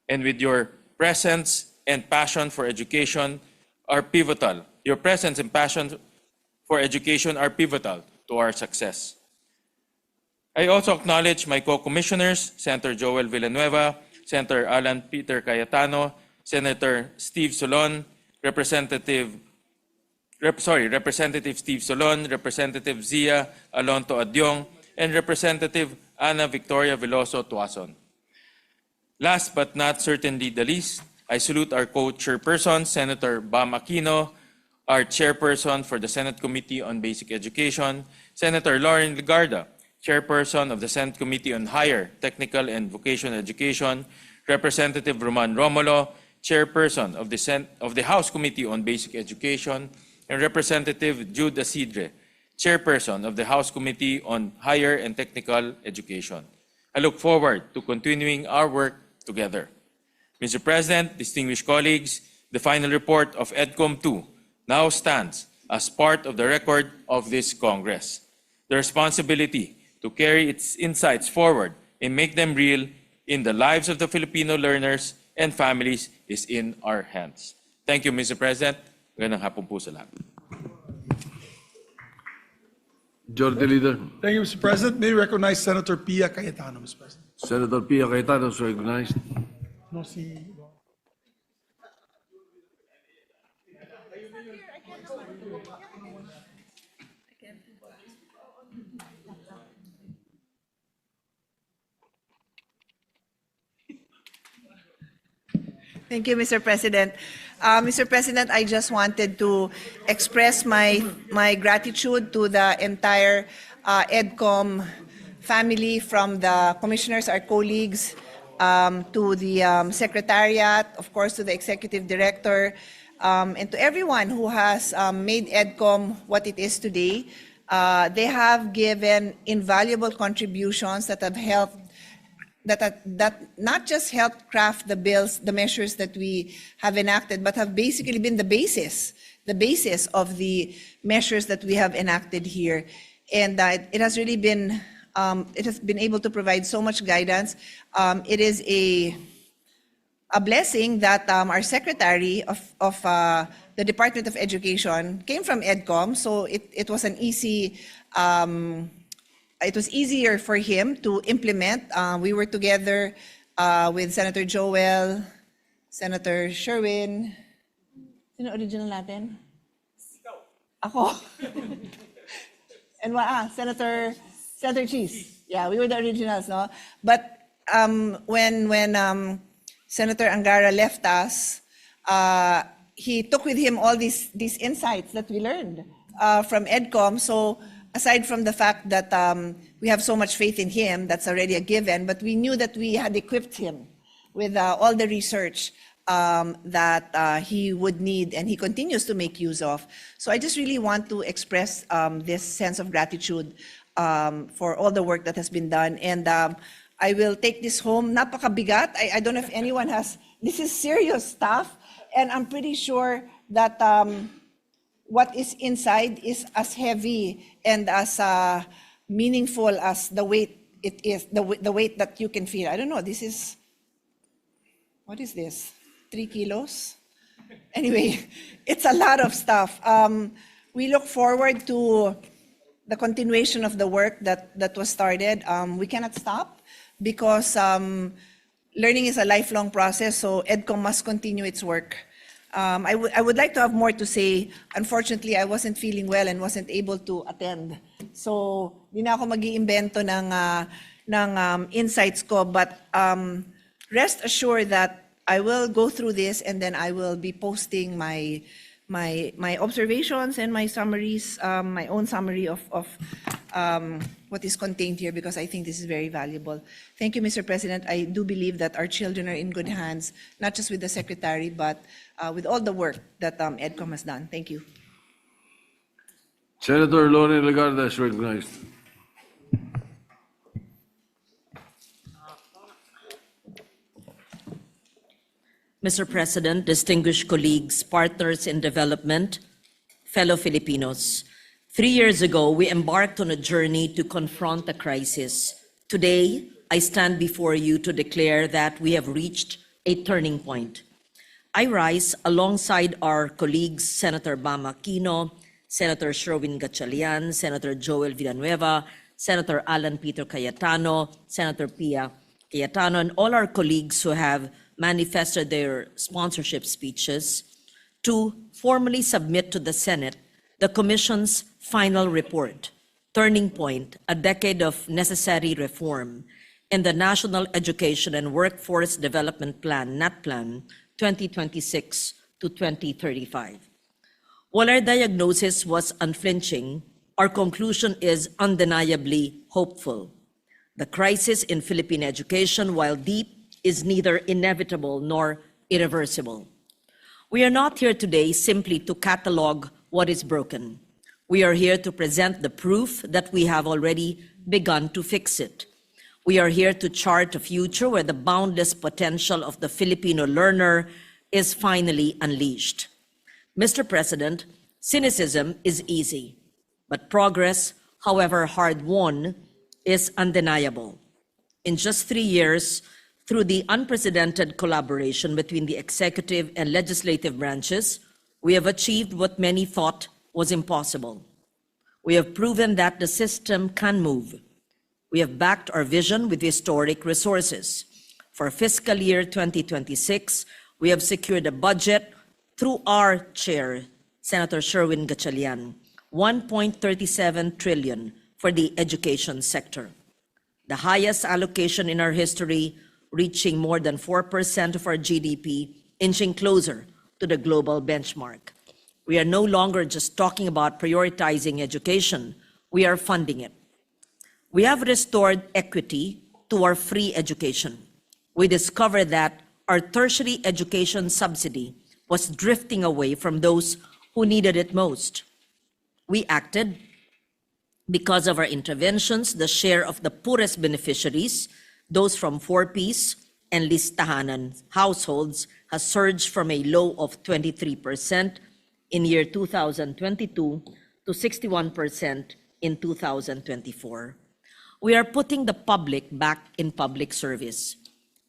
and with your presence and passion for education are pivotal. Your presence and passion for education are pivotal to our success. I also acknowledge my co-commissioners, Senator Joel Villanueva, Senator Alan Peter Cayetano, Senator Steve Solon, Representative Steve Solon, Representative Zia Alonto Adyong, and Representative Ana Victoria Veloso Tuason. Last but not certainly the least, I salute our co-chairperson, Senator Bam Aquino, our chairperson for the Senate Committee on Basic Education, Senator Lauren Legarda, chairperson of the Senate Committee on Higher, Technical, and Vocational Education, Representative Roman Romulo, chairperson of the House Committee on Basic Education, and Representative Jude Asidre, chairperson of the House Committee on Higher and Technical Education. I look forward to continuing our work together. Mr. President, distinguished colleagues, the final report of EDCOM 2 now stands as part of the record of this Congress. The responsibility to carry its insights forward and make them real in the lives of the Filipino learners and families is in our hands. Thank you, Mr. President. Magandang hapon po sa lahat. Majority Leader. Thank you, Mr. President. May I recognize Senator Pia Cayetano, Mr. President. Senator Pia Cayetano is recognized. No, si... Thank you, Mr. President. Mr. President, I just wanted to express my gratitude to the entire EDCOM family, from the commissioners, our colleagues, to the Secretariat, of course, to the Executive Director, and to everyone who has made EDCOM what it is today. They have given invaluable contributions that have helped that not just helped craft the bills, the measures that we have enacted, but have basically been the basis of the measures that we have enacted here. And it has really been, it has been able to provide so much guidance. It is a blessing that our Secretary of the Department of Education came from EDCOM, so it was an easy, it was easier for him to implement. We were together with Senator Joel, Senator Sherwin. Sino original natin? Ako. And Senator Cheese. Yeah, we were the originals, no? But when Senator Angara left us, he took with him all these insights that we learned from EDCOM. So aside from the fact that we have so much faith in him, that's already a given, but we knew that we had equipped him with all the research that he would need and he continues to make use of. So I just really want to express this sense of gratitude for all the work that has been done. And I will take this home. Napakabigat. I don't know if anyone has, this is serious stuff. And I'm pretty sure that what is inside is as heavy and as meaningful as the weight it is, the weight that you can feel. I don't know, this is, what is this? 3 kilos? Anyway, it's a lot of stuff. We look forward to the continuation of the work that was started. We cannot stop because learning is a lifelong process, so EDCOM must continue its work. I would like to have more to say. Unfortunately, I wasn't feeling well and wasn't able to attend. So, di na ako mag-iimbento ng insights ko, but rest assured that I will go through this and then I will be posting my observations and my summaries, my own summary of what is contained here, because I think this is very valuable. Thank you, Mr. President. I do believe that our children are in good hands, not just with the Secretary, but with all the work that EDCOM has done. Thank you. Senator Lorne Legarda is recognized. Mr. President, distinguished colleagues, partners in development, fellow Filipinos, 3 years ago, we embarked on a journey to confront the crisis. Today, I stand before you to declare that we have reached a turning point. I rise alongside our colleagues, Senator Bam Aquino, Senator Sherwin Gatchalian, Senator Joel Villanueva, Senator Alan Peter Cayetano, Senator Pia Cayetano, and all our colleagues who have manifested their sponsorship speeches to formally submit to the Senate the Commission's final report, Turning Point, a decade of necessary reform, in the National Education and Workforce Development Plan, NATPLAN, 2026 to 2035. While our diagnosis was unflinching, our conclusion is undeniably hopeful. The crisis in Philippine education, while deep, is neither inevitable nor irreversible. We are not here today simply to catalog what is broken. We are here to present the proof that we have already begun to fix it. We are here to chart a future where the boundless potential of the Filipino learner is finally unleashed. Mr. President, cynicism is easy, but progress, however hard-won, is undeniable. In just 3 years, through the unprecedented collaboration between the executive and legislative branches, we have achieved what many thought was impossible. We have proven that the system can move. We have backed our vision with historic resources. For fiscal year 2026, we have secured a budget through our chair, Senator Sherwin Gatchalian, 1.37 trillion for the education sector, the highest allocation in our history, reaching more than 4% of our GDP, inching closer to the global benchmark. We are no longer just talking about prioritizing education, we are funding it. We have restored equity to our free education. We discovered that our tertiary education subsidy was drifting away from those who needed it most. We acted. Because of our interventions, the share of the poorest beneficiaries, those from 4Ps and listahanan households, has surged from a low of 23% in year 2022 to 61% in 2024. We are putting the public back in public service.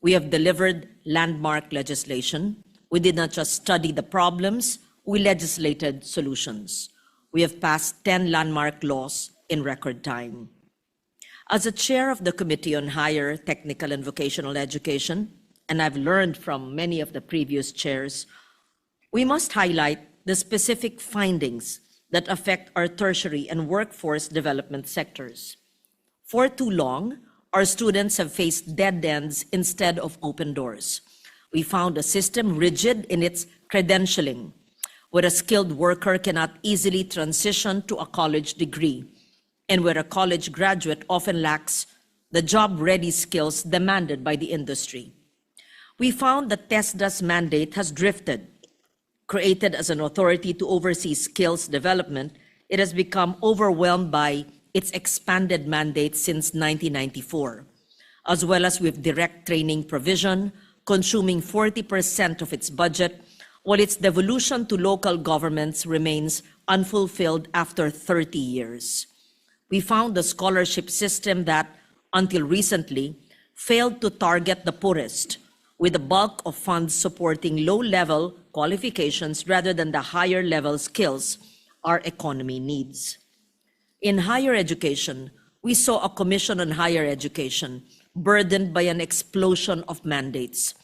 We have delivered landmark legislation. We did not just study the problems, we legislated solutions. We have passed 10 landmark laws in record time. As a chair of the Committee on Higher Technical and Vocational Education, and I've learned from many of the previous chairs, we must highlight the specific findings that affect our tertiary and workforce development sectors. For too long, our students have faced dead ends instead of open doors. We found a system rigid in its credentialing, where a skilled worker cannot easily transition to a college degree, and where a college graduate often lacks the job-ready skills demanded by the industry. We found that TESDA's mandate has drifted. Created as an authority to oversee skills development, it has become overwhelmed by its expanded mandate since 1994, as well as with direct training provision, consuming 40% of its budget, while its devolution to local governments remains unfulfilled after 30 years. We found the scholarship system that, until recently, failed to target the poorest, with the bulk of funds supporting low-level qualifications rather than the higher-level skills our economy needs. In higher education, we saw a Commission on Higher Education burdened by an explosion of mandates,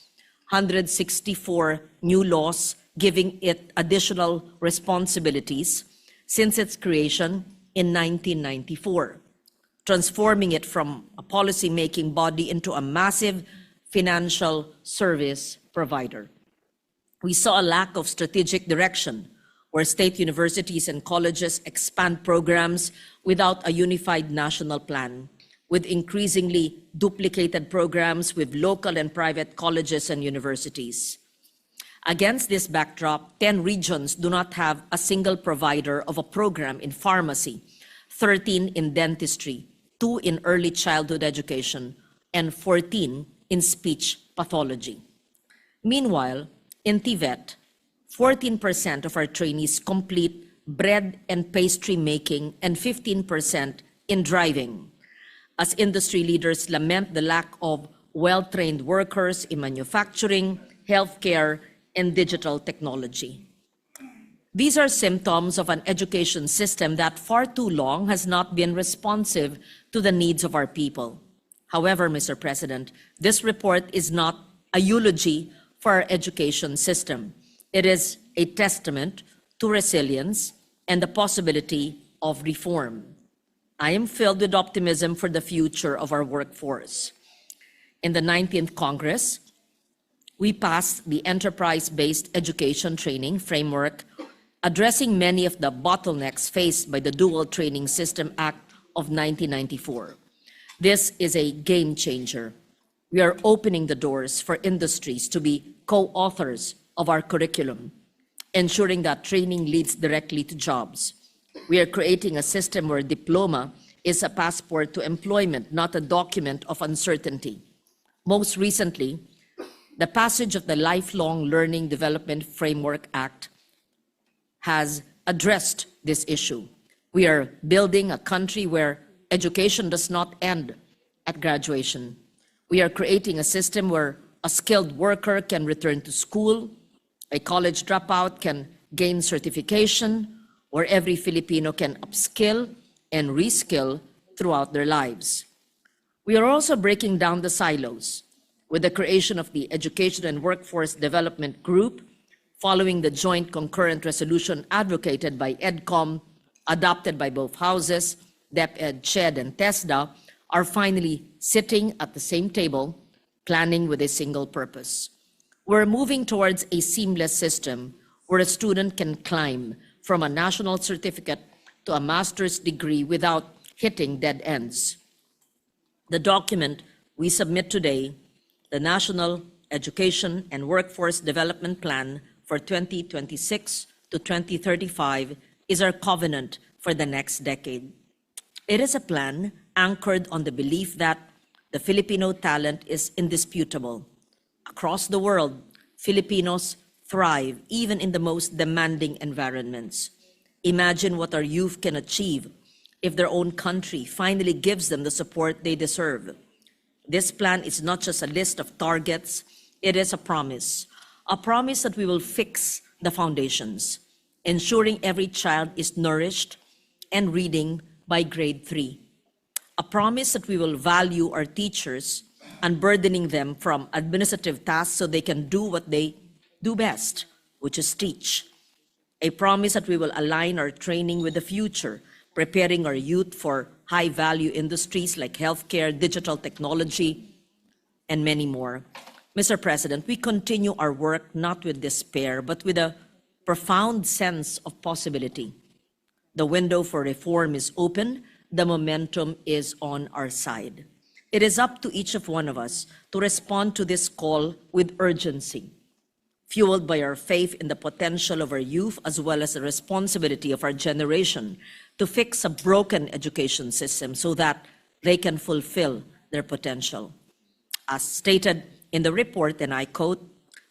164 new laws giving it additional responsibilities since its creation in 1994, transforming it from a policy-making body into a massive financial service provider. We saw a lack of strategic direction, where state universities and colleges expand programs without a unified national plan, with increasingly duplicated programs with local and private colleges and universities. Against this backdrop, 10 regions do not have a single provider of a program in pharmacy, 13 in dentistry, 2 in early childhood education, and 14 in speech pathology. Meanwhile, In TVET, 14% of our trainees complete bread and pastry making and 15% in driving, as industry leaders lament the lack of well-trained workers in manufacturing, healthcare, and digital technology. These are symptoms of an education system that for too long has not been responsive to the needs of our people. However, Mr. President, this report is not a eulogy for our education system. It is a testament to resilience and the possibility of reform. I am filled with optimism for the future of our workforce. In the 19th Congress, we passed the enterprise-based education training framework, addressing many of the bottlenecks faced by the Dual Training System Act of 1994. This is a game changer. We are opening the doors for industries to be co-authors of our curriculum, ensuring that training leads directly to jobs. We are creating a system where diploma is a passport to employment, not a document of uncertainty. Most recently, the passage of the Lifelong Learning Development Framework Act has addressed this issue. We are building a country where education does not end at graduation. We are creating a system where a skilled worker can return to school, a college dropout can gain certification, where every Filipino can upskill and reskill throughout their lives. We are also breaking down the silos with the creation of the Education and Workforce Development Group, following the joint concurrent resolution advocated by EDCOM, adopted by both houses, DepEd, CHED, and TESDA, are finally sitting at the same table, planning with a single purpose. We're moving towards a seamless system where a student can climb from a national certificate to a master's degree without hitting dead ends. The document we submit today, the National Education and Workforce Development Plan for 2026 to 2035, is our covenant for the next decade. It is a plan anchored on the belief that the Filipino talent is indisputable. Across the world, Filipinos thrive even in the most demanding environments. Imagine what our youth can achieve if their own country finally gives them the support they deserve. This plan is not just a list of targets, it is a promise that we will fix the foundations, ensuring every child is nourished and reading by grade 3. A promise that we will value our teachers, unburdening them from administrative tasks so they can do what they do best, which is teach. A promise that we will align our training with the future, preparing our youth for high-value industries like healthcare, digital technology, and many more. Mr. President, we continue our work not with despair, but with a profound sense of possibility. The window for reform is open. The momentum is on our side. It is up to each of one of us to respond to this call with urgency, fueled by our faith in the potential of our youth as well as the responsibility of our generation to fix a broken education system so that they can fulfill their potential. As stated in the report, and I quote,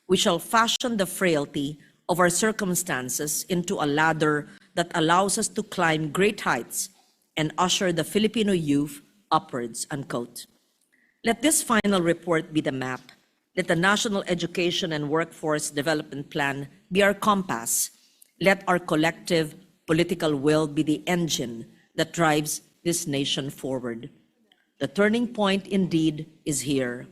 "We shall fashion the frailty of our circumstances into a ladder that allows us to climb great heights and usher the Filipino youth upwards," unquote. Let this final report be the map. Let the National Education and Workforce Development Plan be our compass. Let our collective political will be the engine that drives this nation forward. The turning point indeed is here.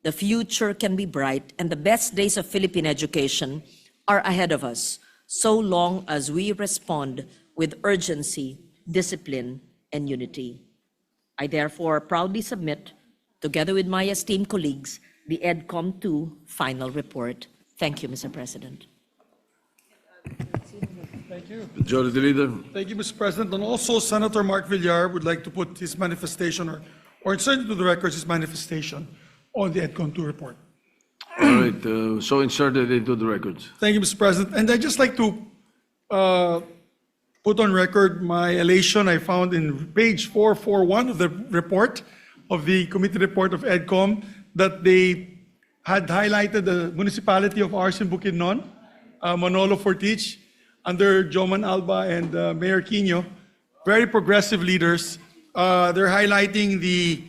The future can be bright, and the best days of Philippine education are ahead of us, so long as we respond with urgency, discipline, and unity. I therefore proudly submit, together with my esteemed colleagues, the EDCOM 2 final report. Thank you, Mr. President. Thank you. Majority Leader. Thank you, Mr. President. And also, Senator Mark Villar would like to put his manifestation or insert into the records his manifestation on the EDCOM 2 report. All right, so inserted into the records. Thank you, Mr. President. And I'd just like to put on record my elation I found in page 441 of the report, of the committee report of EDCOM, that they had highlighted the municipality of ours in Bukidnon, Manolo Fortich, under Joman Alba and Mayor Quino, very progressive leaders. They're highlighting the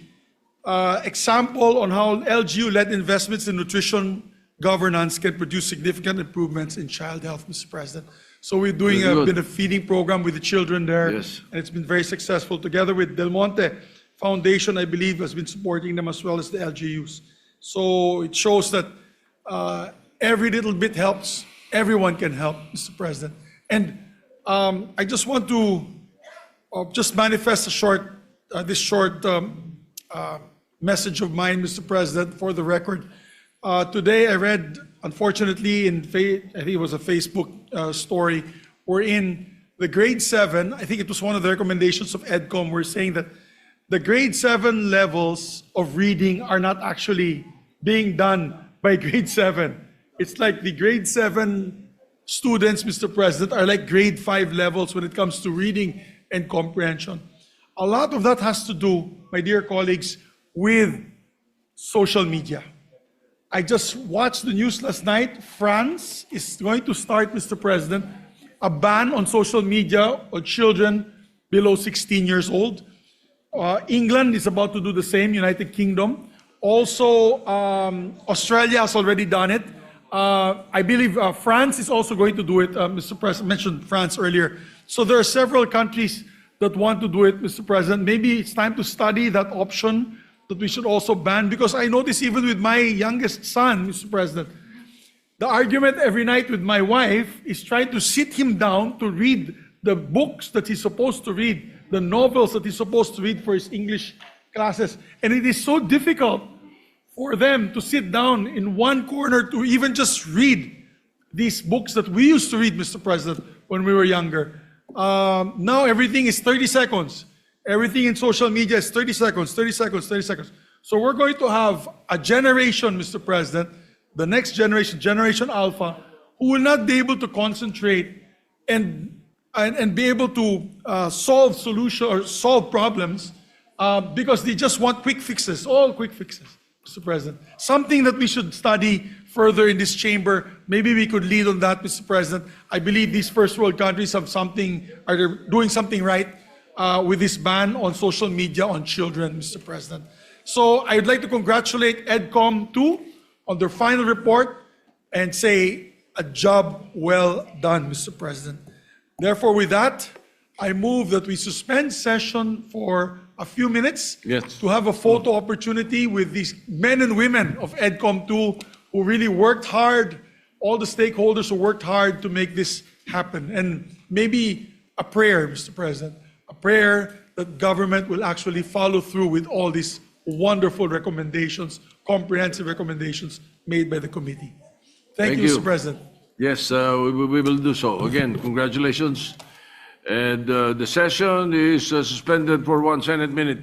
example on how LGU-led investments in nutrition governance can produce significant improvements in child health, Mr. President. So we're doing Very a good. bit of feeding program with the children there, Yes. and it's been very successful. Together with Del Monte Foundation, I believe, has been supporting them as well as the LGUs. So it shows that every little bit helps. Everyone can help, Mr. President. And I just want to just manifest this short message of mine, Mr. President, for the record. Today I read, unfortunately, I think it was a Facebook story, wherein the grade 7, I think it was one of the recommendations of EDCOM, were saying that the grade 7 levels of reading are not actually being done by grade 7. It's like the grade 7 students, Mr. President, are like grade 5 levels when it comes to reading and comprehension. A lot of that has to do, my dear colleagues, with social media. I just watched the news last night. France is going to start, Mr. President, a ban on social media on children below 16 years old. England is about to do the same, United Kingdom. Also, Australia has already done it. I believe France is also going to do it. Mr. President mentioned France earlier. So there are several countries that want to do it, Mr. President. Maybe it's time to study that option, that we should also ban, because I notice even with my youngest son, Mr. President, the argument every night with my wife is trying to sit him down to read the books that he's supposed to read, the novels that he's supposed to read for his English classes. And it is so difficult for them to sit down in one corner to even just read these books that we used to read, Mr. President, when we were younger. Now everything is 30 seconds. Everything in social media is 30 seconds, 30 seconds, 30 seconds. So we're going to have a generation, Mr. President, the next generation, Generation Alpha, who will not be able to concentrate and be able to solve problems because they just want quick fixes, all quick fixes, Mr. President. Something that we should study further in this chamber. Maybe we could lead on that, Mr. President. I believe these first world countries are doing something right with this ban on social media on children, Mr. President. So I'd like to congratulate EDCOM too on their final report and say a job well done, Mr. President. Therefore, with that, I move that we suspend session for a few minutes to have a photo opportunity with these men and women of EDCOM 2 who really worked hard, all the stakeholders who worked hard to make this happen. And maybe a prayer, Mr. President, a prayer that government will actually follow through with all these wonderful recommendations, comprehensive recommendations made by the committee. Thank you, Mr. President. Yes, we will do so. Again, congratulations. And the session is suspended for 1 Senate minute.